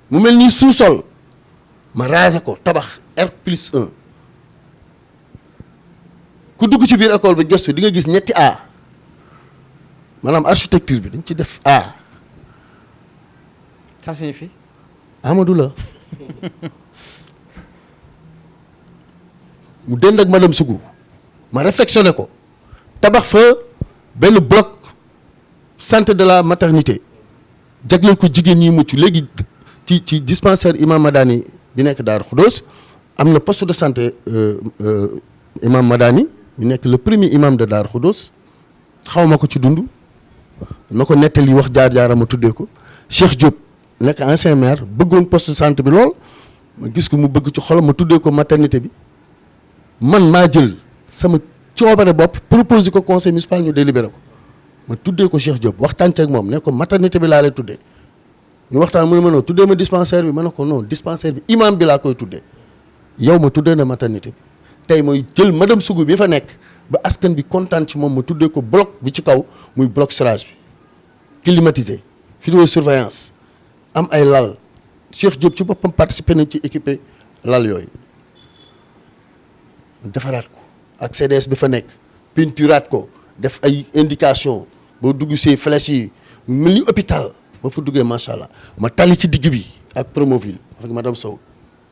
mu mel ni sous-sol ma rasé ko tabax R+1 ku dugg ci biir école bi gëstu di nga gis ñetti A maanaam architecture bi dañ ci def A. ça signifie. Amadou la mu dend ak madame Sougou ma réfectionné ko tabax fa benn bloc santé de la maternité jagleel ko jigéen ñi mucc léegi ci dispensaire Imam Madani bi nekk Darou Khoudoss am na poste de santé Imam Madani ñu nekk le premier imam de Darou Khoudoss xaw ma ko ci dund na ko nettali wax jaar-jaaram ma tuddee ko Cheikh Diop nekk ancien maire bëggoon poste de santé bi lool ma gis ko mu bëgg ci xolam ma tuddee ko maternité bi man maa jël sama coobare bopp proposé ko conseil municipal ñu délibéré ko ma tuddee ko Cheikh Diop waxtaan ak moom ne ko maternité bi laa lay tuddee ñu waxtaan mu ne ma non tuddee ma dispensaire bi ma ne ko non dispensaire bi imam bi laa koy tuddee yow ma tuddee na maternité bi tey mooy jël madame Sougou bi fa nekk ba askan bi kontaan ci moom ma tuddee ko bloc bi ci kaw muy bloc storage bi climatisé vidéosurveillance am ay lal Cheikh Diop ci boppam participé nañ ci équipé lal yooyu defaraat ko ak CDS bi fa nekk peinturaat ko def ay indication boo dugg see flèche yi mel ni hôpital ba fa duggee macha allah ma tali ci digg bi ak Promoville avec madame Sow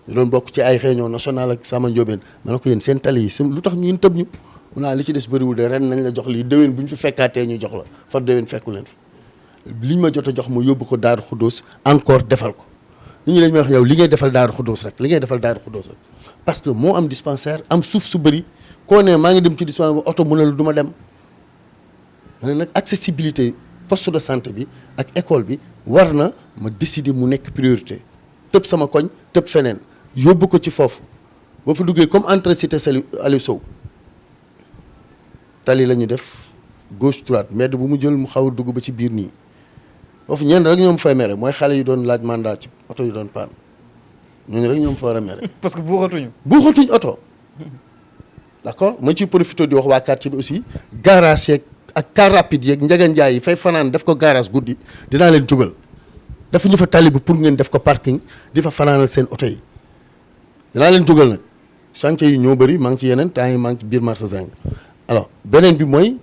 ñu doon bokk ci ay réunion nationale ak Sama Ndiobène ma ne ko yéen seen tali yi lu tax ñun tëb ñu mun naa li ci des bëriwul de ren nañ la jox lii déwén bu ñu fi fekkaatee ñu jox la fa déwén fekku leen fi liñ ma jot a jox ma yóbbu ko Daaru Xuddoos encore defal ko nit ñi dañ may wax yow li ngay defal Daaru Xuddoos rek li ngay defal Daaru Xuddoos rek parce que moo am dispensaire am suuf su bëri koo ne maa ngi dem ci dispensaire ba oto mu ne la du ma dem ma ne nag accessibilité poste de santé bi ak école bi war na ma décider mu nekk priorité tëb sama koñ tëb feneen yóbbu ko ci foofu boo fa duggee comme entrée cité Aliou Sow tali la ñu def gauche droite mbedd bu mu jël mu xaw a dugg ba ci biir nii foofu ñenn rek ñoom fay mere mooy xale yu doon laaj mandat ci oto yu doon paan ñooñu rek ñoom fa war a mere. parce que buuxatuñu oto d'accord ma ciy profité di wax waa quartier bi aussi garage yeeg ak car rapide yeeg njaganjaay yi fay fanaan def ko garage guddi dinaa leen jógal dafa ñu fa tali bi pour ngeen def ko parking di fa fanaanal seen oto yi dinaa leen jógal nag chantier yi ñoo bëri maa ngi ci yeneen temps yi maa ngi ci biir marché Zing alors beneen bi mooy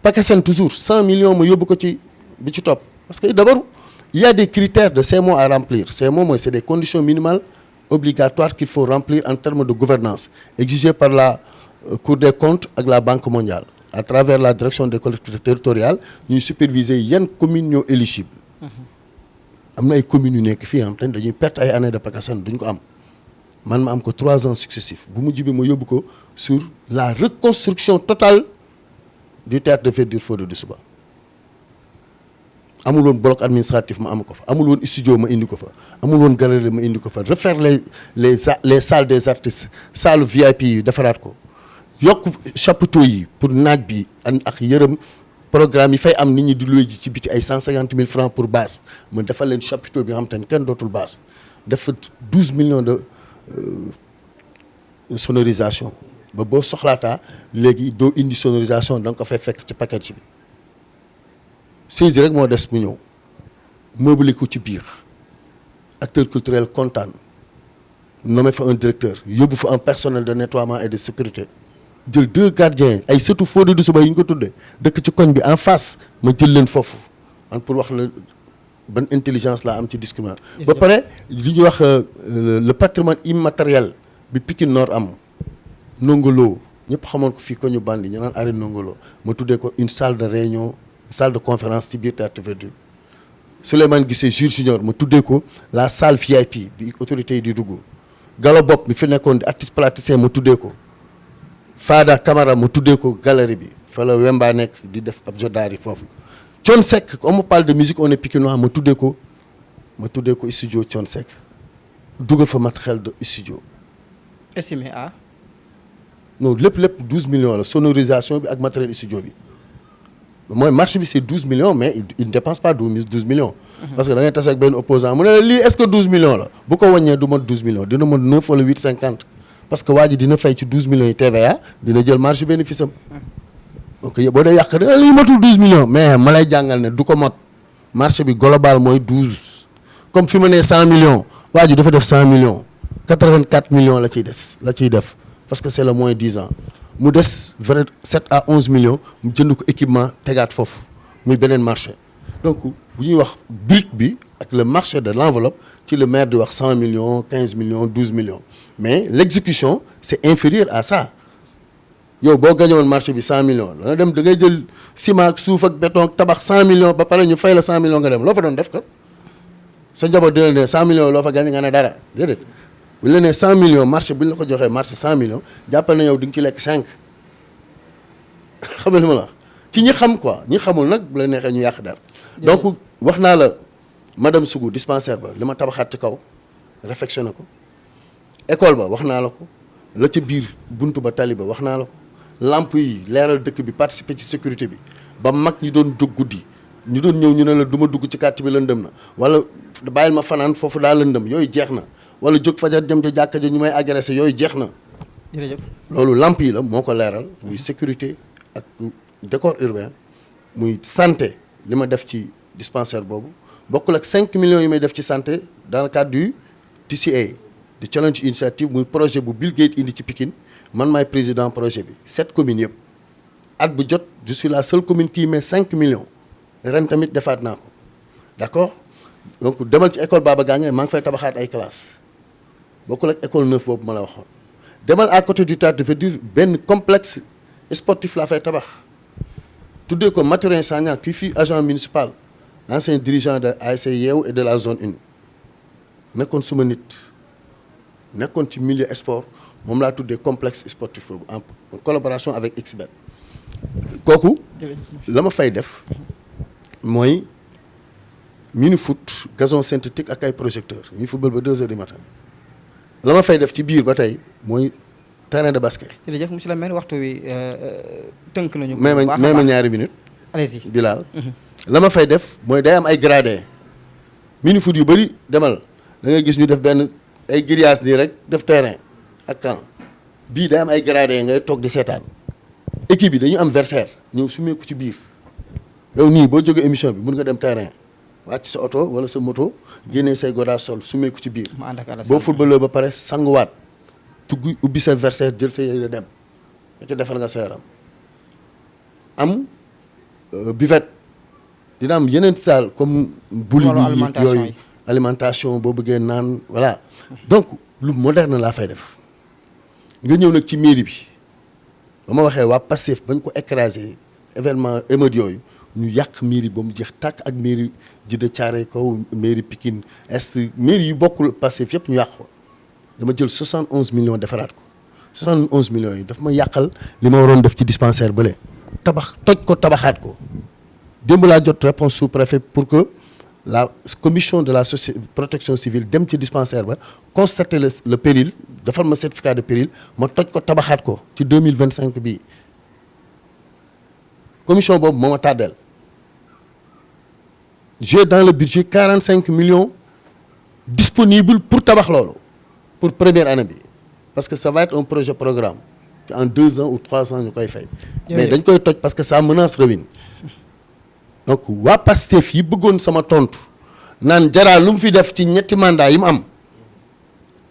PACASEN toujours 100 millions ma yóbbu ko ci bi ci topp parce que d'abord il y a des critères de CMO à remplir CMO mooy c'est des conditions minimales obligatoires qu'il faut remplir en termes de gouvernance exigées par la Cour des comptes ak la Banque mondiale à travers la direction des collectivités territoriales ñuy superviser yan communes ñoo éligibles am na ay communes yu nekk fii am te dañuy perte ay années de PACASEN duñ ko am man ma am ko 3 ans successifs bu mujj bi ma yóbbu ko sur la reconstruction totale du théâtre de verdure Fodé Doussouba amul woon bloc administratif ma am ko fa amul woon studio ma indi ko fa amul woon galerie ma indi ko fa refaire les salles des artistes salle VIP yi defaraat ko yokk chapiteaux yi pour naaj bi ak yërëm programme yi fay am nit ñi di loué ji ci biti ay 150 000 francs pour base ma defal leen chapiteau bi nga xam te ne kenn dootul base def 12 millions de sonorisation ba boo soxlaataa léegi doo indi sonorisation da nga ko fay fekk ci package bi saisi rek moo des mu ñëw meublé ko ci biir acteur culturel kontaan nommé fa un directeur yóbbu fa un personnel de nettoiement et de sécurité jël 2 gardiens ay sëtu Fodé Doussouba yi ñu ko tuddee dëkk ci koñ bi en face ma jël leen foofu an pour wax la ban intelligence laa am ci discrimination ba pare li ñuy wax le patrimoine immatériel bi Pikine Nord am Nongolo ñëpp xamoon ko fii ko ñu bandi ñu naan arène Nongolo ma tuddee ko une salle de réunion une salle de conférence ci biir théâtre verdure Souleymane Guissé Jules Junior ma tuddee ko la salle VIP bi autorité yi di dugg Gallo Bopp mi fi nekkoon di artiste plasticien ma tuddee ko Fada Camara ma tuddee ko galerie bi fa la Wemba nekk di def ab jodaar yi foofu Thione Seck on me parle de musique on est pikinois ma tuddee ko studio Thione Seck dugal fa matériel de studio estimé à non lépp 12 millions la sonorisation bi ak matériel studio bi mooy marché bi c'est 12 millions mais il ne dépense pas 12 millions parce que da ngay tase ak benn opposant mu ne la lii est-ce que 12 millions la bu ko wàññee du mot 12 millions dina mot 9 wala 8,50 parce que waa ji dina fay ci 12 millions yi TVA dina jël marge bénéfice am donc boo dee yàq lii motul 12 millions mais ma lay jàngal ne du ko mot marché bi global mooy 12 comme fi ma nee 100 millions waa ji dafa def 100 millions 84 millions la ciy def parce que c'est le moins 10 ans mu des vrai 7 à 11 millions mu jënd ko équipement tegaat foofu muy beneen marché donc bu ñuy wax brique bi ak le marché de l'enveloppe ci le maire di wax 100 millions 15 millions 12 millions mais l'exécution c'est inférieur à ça yow boo gañoon marché bi 100 millions da nga ngay jël ciment ak suuf ak béton ak tabax 100 millions ba pare ñu fay la 100 millions nga dem loo fa doon def ko sa njaboot dina ne 100 millions loo fa gañ nga ne dara déedéet bu ñu la nee 100 millions marché bu ñu la ko joxee marché 100 millions jàppal na yow di nga ci lekk 5 xam nga li ma la wax ci ñi xam quoi ñi xamul nag bu la neexee ñu yàq dara. donc wax naa la madame Sougou dispensaire ba li ma tabaxaat ci kaw réfectionné ko école ba wax naa la ko la ca biir buntu ba tali ba wax naa la ko lamp yi leeral dëkk bi participer ci sécurité bi ba mag ñi doon jóg guddi ñu doon ñëw ñu ne la du ma dugg ci quartier bi lëndëm na wala bàyyil ma fanaan foofu daa lëndëm yooyu jeex na. wala jóg fajar jëm ca jàkka ja ñu may agressé yooyu jeex na. jërëjëf loolu lamp yi la moo ko leeral muy sécurité ak décor urbain muy santé li ma def ci dispensaire boobu bokkul ak 5 millions yi may def ci santé dans le cadre du TCA di challenge initiative muy projet bu Bill Gates indi ci Pikine man maay président projet bi 7 communes yëpp at bu jot je suis la seule commune qui met 5 millions ren tamit defaat naa ko d'accord donc demal ci école Baba Gagné maa ngi fay tabaxaat ay classes. bokkul ak école 9 boobu ma la waxoon demal à côté du théâtre de verdure benn complexe sportif laa fay tabax tuddee ko Mathurin Sagna kii fii agent municipal ancien dirigeant de ASC Yeewu et de la zone 1 nekkoon suma nit nekkoon ci milieu sport moom laa tuddee complexe sportif boobu en collaboration avec XBET kooku la ma fay def mooy mini foot gazon synthétique ak ay projecteurs ñuy football ba 2 heures du matin la ma fay def ci biir ba tey mooy terrain de basket. jërëjëf monsieur le maire waxtu wi tënk nañu. may ma ñaari minutes. allez-y Bilal. la ma fay def mooy day am ay gradins mini foot yu bëri demal da ngay gis ñu def benn ay grillage nii rek def terrain ak camp bii day am ay gradins ngay toog di seetaan équipe bi dañu am versaire ñëw sumeeku ci biir yow nii boo jógee émission bi mun nga dem terrain wàcc sa oto wala sa moto génnee say godaas sol sumeeku ci biir. boo footballoo ba pare sanguwaat tugg ubbi sa versaire jël sa yére dem fekk defal nga sa yaram am buvette dina am yeneen salle comme boulimie yooyu alimentation boo bëggee naan voilà donc lu moderne laa fay def nga ñëw nag ci mairie bi ba ma waxee waa Pastef bañ ko écrasé événement émeute yooyu ñu yàq mairie ba mu jeex tàkk ak mairie Djiddah Thiaroye Kaw mairie Pikine Est mairie yu bokkul Pastef yëpp ñu yàq ko dama jël 71 millions defaraat ko 71 millions yi daf ma yàqal li ma waroon def ci dispensaire bële tabax toj ko tabaxaat ko démb laa jot réponse sous-préfet pour que la commission de la protection civile dem ci dispensaire ba constater le péril defal ma certificat de péril ma toj ko tabaxaat ko ci 2025 bii commission boobu moo ma tàddeel j'ai dans le budget 45 millions disponibles pour tabax loolu pour première année bi parce que ça va être un projet programme en 2 ans ou 3 ans ñu koy fay mais dañ koy toj parce que ça menace ruine donc waa Pastef yi bëggoon sama tontu naan Jara lu mu fi def ci ñetti mandat yi mu am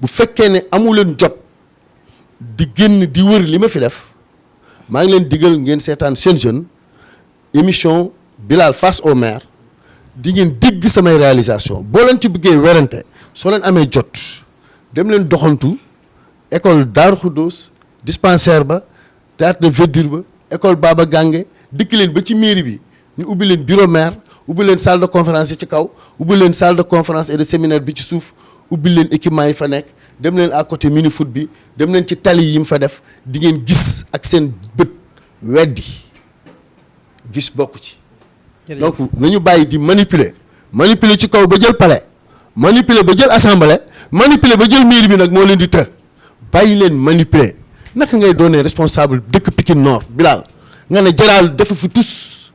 bu fekkee ne amu leen jot di génn di wër li ma fi def maa ngi leen digal ngeen seetaan seen jeune émission Bilal face au maire di ngeen dégg samay réalisation boo leen ci bëggee werante soo leen amee jot dem leen doxantu école Darou Khoudoss dispensaire ba théâtre de verdure ba école Baba Gange dikk leen ba ci mairie bi ñu ubbi leen bureau maire ubbi leen salle de conférence yi ci kaw ubbi leen salle de conférence et de séminaire bi ci suuf ubbi leen équipement yi fa nekk dem leen à côté mini foot bi dem leen ci tali yi mu fa def di ngeen gis ak seen bët weddi gis bokku ci. donc nañu bàyyi di manipuler ci kaw ba jël palais manipuler ba jël assemblée manipuler ba jël mairie bi nag moo leen di të bàyyi leen manipuler naka ngay doonee responsable dëkk Pikine Nord Bilal nga ne Jaraal defu fi tus.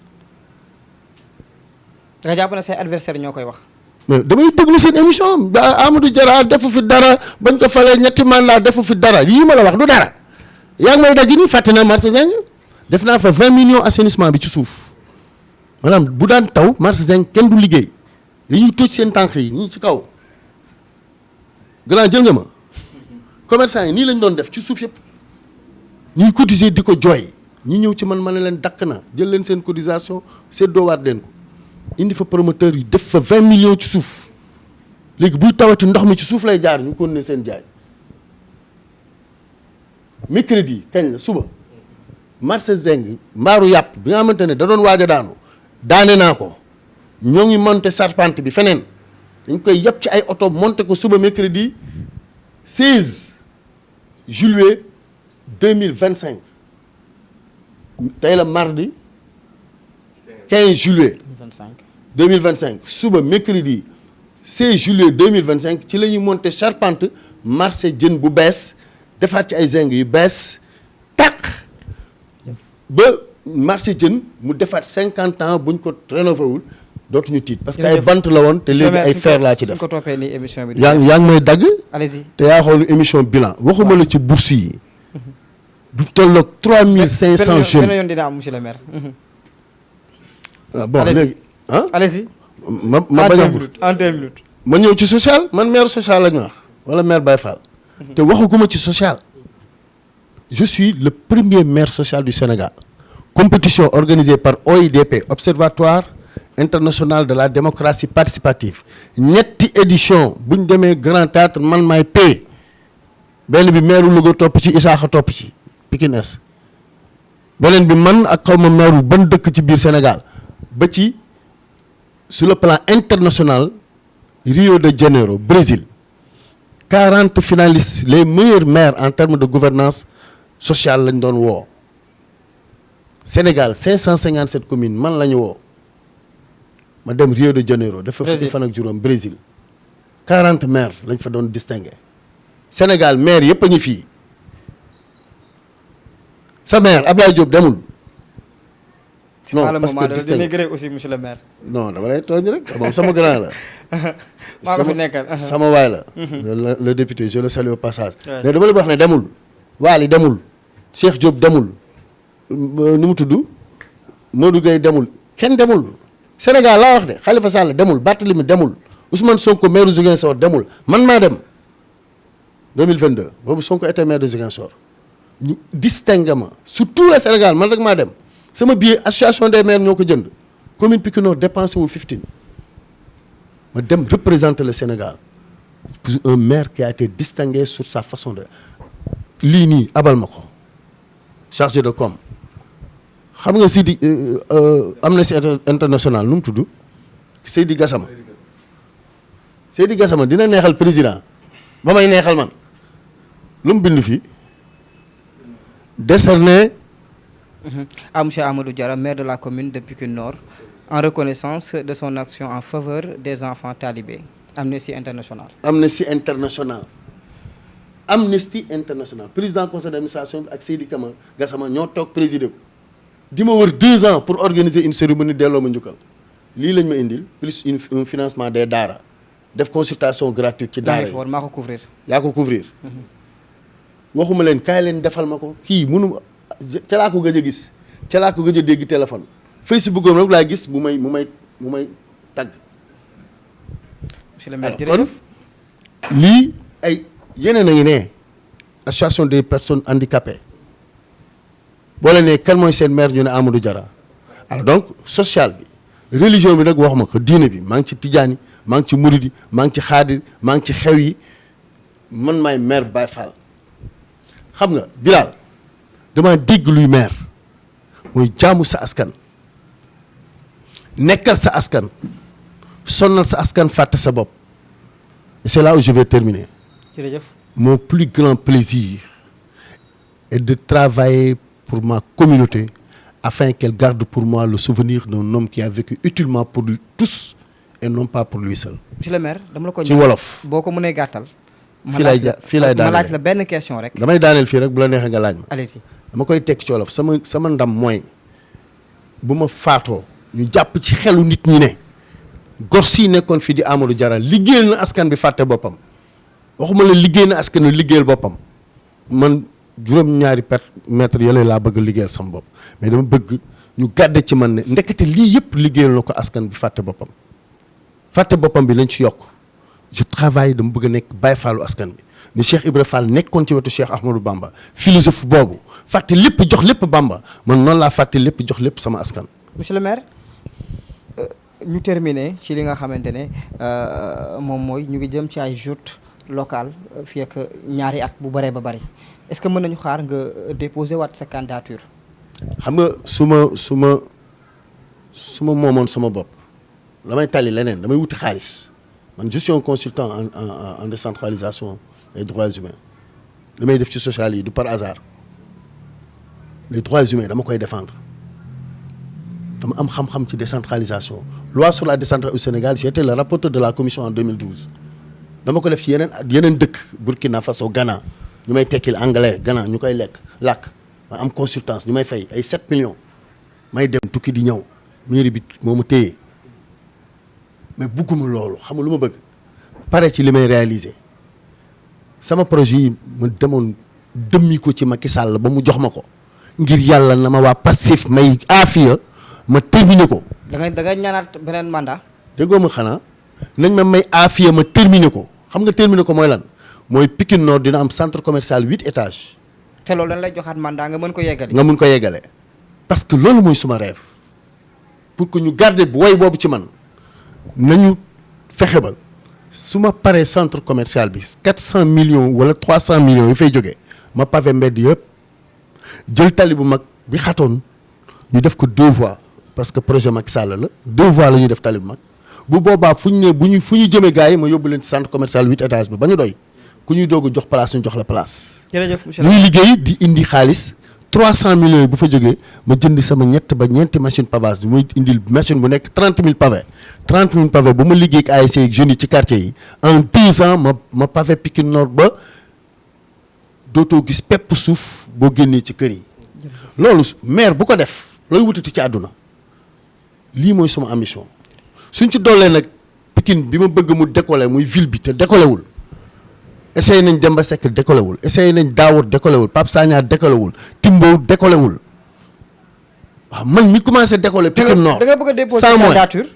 nga jàpp ne say adversaire ñoo koy wax. mais damay déglu seen émission Amadou Jara defu fi dara bañ ko falee ñetti mandat defu fi dara yii ma la wax du dara yaa ngi may dagg nii fàtte naa marché Zeng def naa fa 20 millions assainissement bi ci suuf maanaam bu daan taw marché Zeng kenn du liggéey dañuy toj seen tànk yi nii ci kaw grand jël nga ma commerçant yi nii lañ doon def ci suuf yëpp ñuy cotiser di ko jooy ñu ñëw ci man ma ne leen dakk na jël leen seen cotisation séddoowaat leen ko indi fa promoteur yi def fa 20 millions ci suuf léegi buy tawati ndox mi ci suuf lay jaar ñu continuer seen jaay mercredi kañ la suba marché Zeng mbaaru yàpp bi nga xamante ne da doon waaj a daane naa ko ñoo ngi monter charpente bi feneen dañ koy yàpp ci ay oto monter ko suba mercredi 16 juillet 2025 tey la mardi 15 juillet 2025 suba mercredi 16 juillet 2025 ci la ñuy monter charpente marché jën bu bees defaat ci ay zinc yu bees tàq ba marché jën mu defaat 50 ans buñ ko rénové wul dootuñu tiit parce que ay bant la woon te léegi ay fer laa ci def yaa ngi may dagg te yaa xool émission bilan waxuma la ci bourse yi du tolloog 3500 jeunes beneen yoon dina am monsieur le maire. bon léegi allez-y. ma bañ a en 2 minutes. ma ñëw ci social man maire social la ñu wax wala maire Baye Fall. te waxaguma ci social. je suis le premier maire social du Sénégal. compétition organisée par OIDP Observatoire international de la démocratie participative ñetti édition bu ñu demee Grand Théâtre man maay pay benn bi maire Louga topp ci Isaaxa topp ci Pikine Est beneen bi man ak xaw ma maire ban dëkk ci biir Sénégal ba ci sur le plan international Rio de Janeiro Brésil 40 finalistes les meilleurs maires en termes de gouvernance sociale lañ doon woo Sénégal 557 communes man la ñu woo ma dem Rio de Janeiro dafa fukki fan ak juróom Brésil 40 maires lañ fa doon distingué Sénégal maire yëpp a ngi fii sa maire Abdoulaye Diop demul. non parce que distingué aussi monsieur le maire. non dama lay tooñ rek moom sama grand la. maa ko fi nekkal sama waay la. le député je le salue au passage. mais dama lay wax ne demul. Waly demul. Cheikh Diop demul. ni mu tudd Modou Gueye demul kenn demul. Sénégal laa wax de Khalifa Sall demul Barthélémy demul Ousmane Sonko maire de Ziguinchor demul man maa dem 2022 boobu Sonko était maire de Ziguinchor ñu distingué ma sur tout le Sénégal man rek maa dem sama billet association des maires ñoo ko jënd commune Pikine Nord dépensé wul 15 ma dem représenter le Sénégal pour un maire qui a été distingué sur sa façon de lii nii abal ma ko chargé de com xam nga Sidi Amnesty International nu mu tudd Seydi Gassama dina neexal président ba may neexal man lu mu bind fii décerné à monsieur Amadou Diarra maire de la commune de Pikine Nord en reconnaissance de son action en faveur des enfants talibés Amnesty International président conseil d'administration bi ak Seydi Gassama ñoo toog présider ko di ma wër 2 ans pour organiser une cérémonie delloo ma njukkal lii lañ ma indil plus un financement des daara def consultation gratuite ci daara yi maa ko couvrir yaa ko couvrir waxuma leen kaay leen defal ma ko kii mënu ca laa ko gëj a gis ca laa ko gëj a dégg téléphone Facebook am rek laa gis mu may tagg monsieur le maire kon lii ay yeneen a ngi ne association des personnes handicapées boo leen nee kan mooy seen maire ñu ne Amadou Diarra alors donc social bi religion bi nag waxuma ko diine bi maa ngi ci tijaani maa ngi ci muridi maa ngi ci xaadir maa ngi ci xew yi man maay maire Baye Fall xam nga Bilal dama dégg luy maire mooy jaamu sa askan nekkal sa askan sonnal sa askan fàtte sa bopp et c'est là où je vais terminer. jërëjëf. Mon plus grand plaisir est de travailler pour ma communauté afin qu'elle garde pour moi le souvenir d'un homme qui a vécu utilement pour tous et non pas pour lui seul. monsieur le maire dama la ko ci wolof boo ko mënee gàttal. fii laay daaneel ma laaj la benn question rek. damay daaneel fii rek bu la neexee nga laaj ma. allez-y. dama koy tekki ci wolof sama ndam mooy bu ma faatoo ñu jàpp ci xelu nit ñi ne gor si nekkoon fii di Amadou Diarra liggéeyal na askan bi fàtte boppam waxuma la liggéey na askan wi liggéeyal boppam man juróom-ñaari mètre yële laa bëgg liggéeyal sama bopp mais dama bëgg ñu gàdde ci man ne ndekete lii yëpp liggéeyal na ko askan bi fàtte boppam bi lañ ci yokk je travaille dama bëgg a nekk Baye Fallu askan bi ni Cheikh Ibra Fall nekkoon ci wetu Cheikh Ahmadou Bamba philosophe boobu fàtte lépp jox lépp Bamba man noonu laa fàtte lépp jox lépp sama askan. monsieur le maire ñu terminer ci li nga xamante ne moom mooy ñu ngi jëm ci ay joutes locales fii ak ñaari at bu bëree ba bëri est-ce que mën nañu xaar nga déposer waat sa candidature. xam nga su ma moomoon sama bopp damay tali leneen damay wuti xaalis man je suis un consultant en décentralisation des droits humains damay def ci social yi du par hasard les droits humains dama koy défendre dama am xam-xam ci décentralisation loi sur la décentralisation au Sénégal j'ai été le rapporteur de la commission en 2012 dama ko def ci yeneen dëkk Burkina Faso Ghana ñu may tekkil anglais Ghana ñu koy làkk ma am consultance ñu may fay ay 7 millions may dem tukki di ñëw mairie bi moo ma téye mais bugguma loolu xam nga lu ma bëgg pare ci li may réaliser sama projet yi ma demoon dëmmi ko ci Macky Sall ba mu jox ma ko ngir yàlla na ma waa Pastef may aafiya ma terminer ko. da nga ñaanaat beneen mandat. déggoo ma xanaa nañ ma may aafiya ma terminer ko xam nga terminer ko mooy lan mooy Pikine Nord dina am centre commercial 8 étages. te loolu dañ lay joxaat mandat nga mën ko yeggale. nga mën ko yeggale parce que loolu mooy suma rêve pour que ñu garder woy boobu ci man nañu fexe ba su ma paree centre commercial bi 400 millions wala 300 millions yu fay jógee ma pavé mbedd yëpp jël tali bu mag bi xatoon ñu def ko 2 voies parce que projet Macky Sall la 2 voies la ñuy def tali bu mag bu boobaa fu ñu jëmee gars yi ma yóbbu leen ci centre commercial 8 étages ba ñu doy ku ñuy doog a jox place ñu jox la place. jërëjëf monsieur ñuy liggéey di indi xaalis 300 millions yi bu fa jógee ma jënd sama ñeenti machine pavage muy indil machine bu nekk 30 000 pavés 30 000 pavés bu ma liggéey ak ASC ak jeunes yi ci quartier yi en 10 ans ma pavé Pikine Nord ba dootoo gis pepp suuf boo génnee ci kër yi. loolu maire bu ko def looy wutati ci àdduna lii mooy sama ambition suñ ci doolee nag Pikine bi ma bëgg mu décoller muy ville bi te décoller wul essayé nañ Demba Seck décoller wul essayé nañ Daoud décoller wul Pape Sagna décoller wul Timbo décoller wul waaw man mi commencé décoller Pikine Nord da nga bëgg a déposer candidature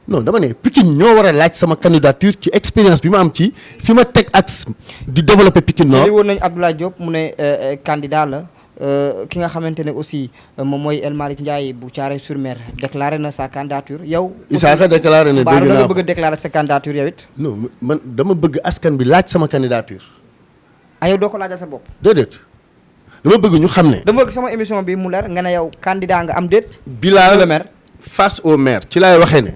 non dama ne Pikine ñoo war a laaj sama candidature ci expérience bi ma am ci fi ma teg axe di développer Pikine Nord. li woon nañ Abdoulaye Diop mu ne candidat la ki nga xamante ne aussi moom mooy El Malick Ndiaye bu Thiaroye-sur-Mer déclaré na sa candidature yow. Isaka déclaré na dégg naa nga bëgg a déclarer sa candidature yow it. non man dama bëgg askan bi laaj sama candidature. yow doo ko laajal sa bopp. déedéet dama bëgg ñu xam ne. dama bëgg sama émission bi mu leer nga ne yow candidat nga am déet. Bilal le maire face au maire ci laay waxee ne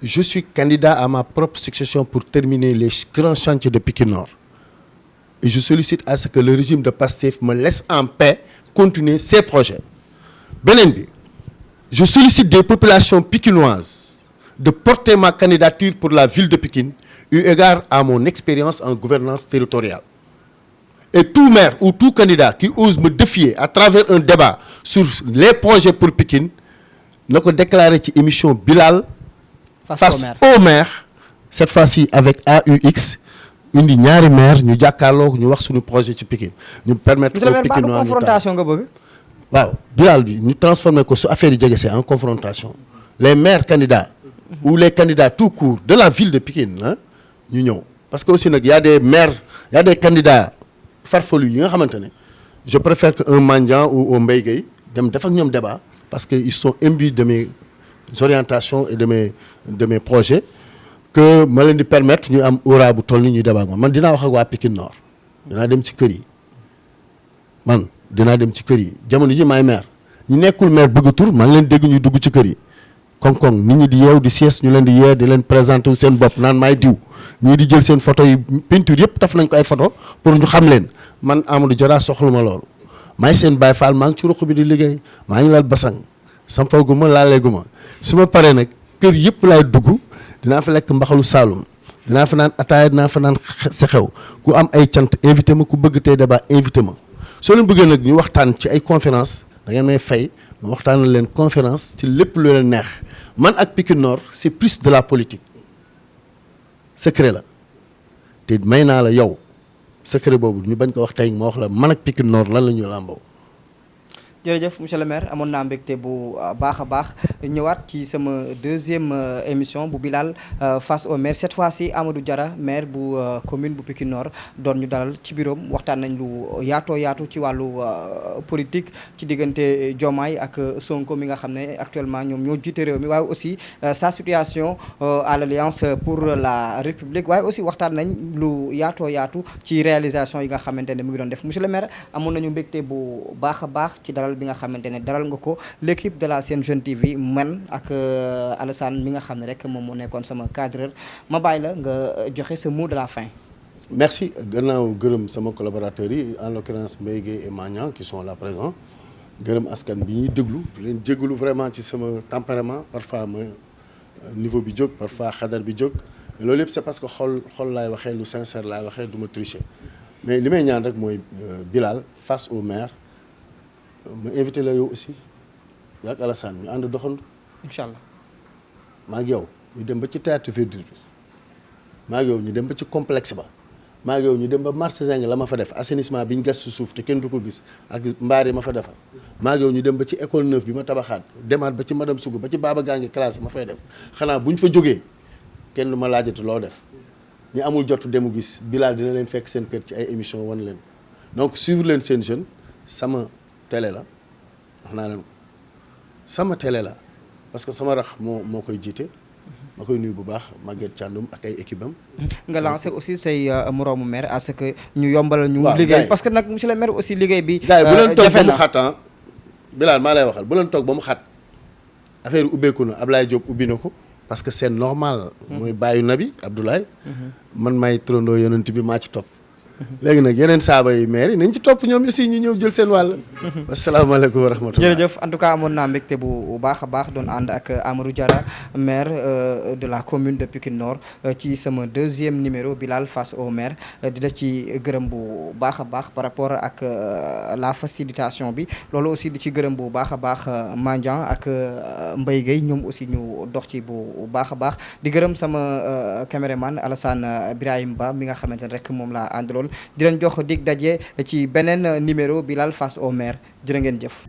je suis candidat à ma propre succession pour terminer les grands chantiers de Pikine Nord. Et je sollicite à ce que le régime de Pastef me laisse en paix continuer ses projets. Beneen bi, je sollicite des populations pikinoises de porter ma candidature pour la ville de Pikine eu égard à mon expérience en gouvernance territoriale. Et tout maire ou tout candidat qui ose me défier à travers un débat sur les projets pour Pikine na ko déclarer ci émission Bilal face au maire cette fois-ci avec AUX indi ñaari maire ñu jàkkaarloo ñu wax suñu projet ci Pikine ñu permettre au Pikine noir confrontation nga bëgg waaw Bilal bi ñu transformer ko su affaire yi jege see en confrontation les maires candidats ou les candidats tout court de la ville de Pikine ah ñu ñëw parce que aussi nag y a des maires y a des candidats farfelus yi nga xamante ne je préfère que un Mandiang ou un Mbaye Gueye dem def ak ñoom débat parce que ils sont imbus de mes orientations et de mes projets que ma leen di permettre ñu am aura bu toll ni ñuy débat ak man dinaa wax ak waa Pikine Nord dinaa dem ci kër yi dinaa dem ci kër yi jamono ji maay maire ñi nekkul maire bëgg tur maa ngi leen dégg ñuy dugg ci kër yi koŋ-koŋ nit ñi di yeew di sies ñu leen di yee di leen présenté wu seen bopp naan maay diw ñii di jël seen photo yi peinture yëpp taf nañ ko ay photo pour ñu xam leen man Amadou Diarra soxla ma loolu maay seen Baye Fall maa ngi ci ruq bi di liggéey maa ngi lal basang sampagu ma laaleegu ma su ma paree nag kër yëpp laay dugg dinaa fa lekk mbaxalu Saalum dinaa fa naan ataaya dinaa fa naan sa xew ku am ay cant invité ma ku bëgg tey débat invité ma soo leen bëggee nag ñu waxtaan ci ay conférence da ngeen may fay ma waxtaanal leen conférence ci lépp lu leen neex man ak Pikine Nord c'est plus de la politique secret la te may naa la yow secret boobu ñu bañ ko wax tey ma wax la man ak Pikine Nord lan la ñu làmboo. jërëjëf monsieur le maire amoon naa mbégte bu baax a baax ñëwaat ci sama deuxième émission bu Bilal face au maire cette fois-ci Amadou Diarra maire bu commune bu Pikine Nord doon ñu dalal ci bureau waxtaan nañ lu yaatu ci wàllu politique ci diggante Diomaye ak Sonko mi nga xam ne actuellement ñoom ñoo jiite réew mi waaye aussi sa situation à l'Alliance pour la République waaye aussi waxtaan nañ lu yaatu ci réalisation yi nga xamante ne mu ngi doon def monsieur le maire amoon nañu mbégte bu baax a baax ci dalal bi nga xamante ne dalal nga ko l'équipe de la Sen Jeune TV man ak Alassane mi nga xam ne rek moom moo nekkoon sama cadreur ma bàyyi la nga joxe ce mot de la fin. merci gannaaw gërëm sama collaborateurs yi en l'occurrence Mbaye Gueye et Magnan qui sont là présents gërëm askan bi ñuy déglu leen jégalu vraiment ci sama tempérament parfois ma niveau bi jóg parfois xadar bi jóg loolu yëpp c'est parce que xol laay waxee lu sincère laay waxee du ma tricher mais li may ñaan rek mooy Bilal face au maire ma invité la yow aussi ak Alassane ñu ànd doxandu. incha allah. maa ngi yow ñu dem ba ci théâtre verdure bi maa ngi yow ñu dem ba ci complexe ba maa ngi yow ñu dem ba marché Zeng la ma fa def assainissement bi ñu gas su suuf te kenn du ko gis ak mbaar yi ma fa defar maa ngi yow ñu dem ba ci école neuve bi ma tabaxaat demaat ba ci madame Sougou ba ci Baba Gangi classe ma fay def xanaa bu ñu fa jógee kenn du ma laajati loo def ñu amul jotu demu gis Bilal dina leen fekk seen kër ci ay émission wan leen donc suivre leen Sen Jeune sama télé la wax naa leen ko sama télé la parce que sama rax moo koy jiite ma koy nuyu bu baax Maguette Thiandoum ak ay équipe am. nga lancé aussi say moroomu maire à ce que ñu yombalal ñu liggéey parce que nag monsieur le maire aussi liggéey bi gars yi bu leen toog ba mu xat Bilal maa lay waxal bu leen toog ba mu xat affaire ubbeeku na Ablaye Diop ubbi na ko parce que c'est normal. mooy bàyyu nabi Abdoulaye. man may trondoo yonent bi maa ci topp. léegi nag yeneen saaba yi maire yi nañ ci topp ñoom aussi ñu ñëw jël seen wàll. asalaamaaleykum wa rahmatulah. jërëjëf en tout cas amoon naa mbégte bu baax a baax doon ànd ak Amadou Diarra maire de la commune de Pikine Nord ci sama 2e numéro Bilal face au maire di la ci gërëm bu baax a baax par rapport ak la facilitation bi loolu aussi di ci gërëm bu baax a baax Mandiang ak Mbaye Gueye ñoom aussi ñu dox ci bu baax a baax di gërëm sama caméraman Alassane Birahim Ba mi nga xamante ne rek moom laa àndaloon di leen jox dig daje ci beneen numéro Bilal face au maire jërë ngeen jëf.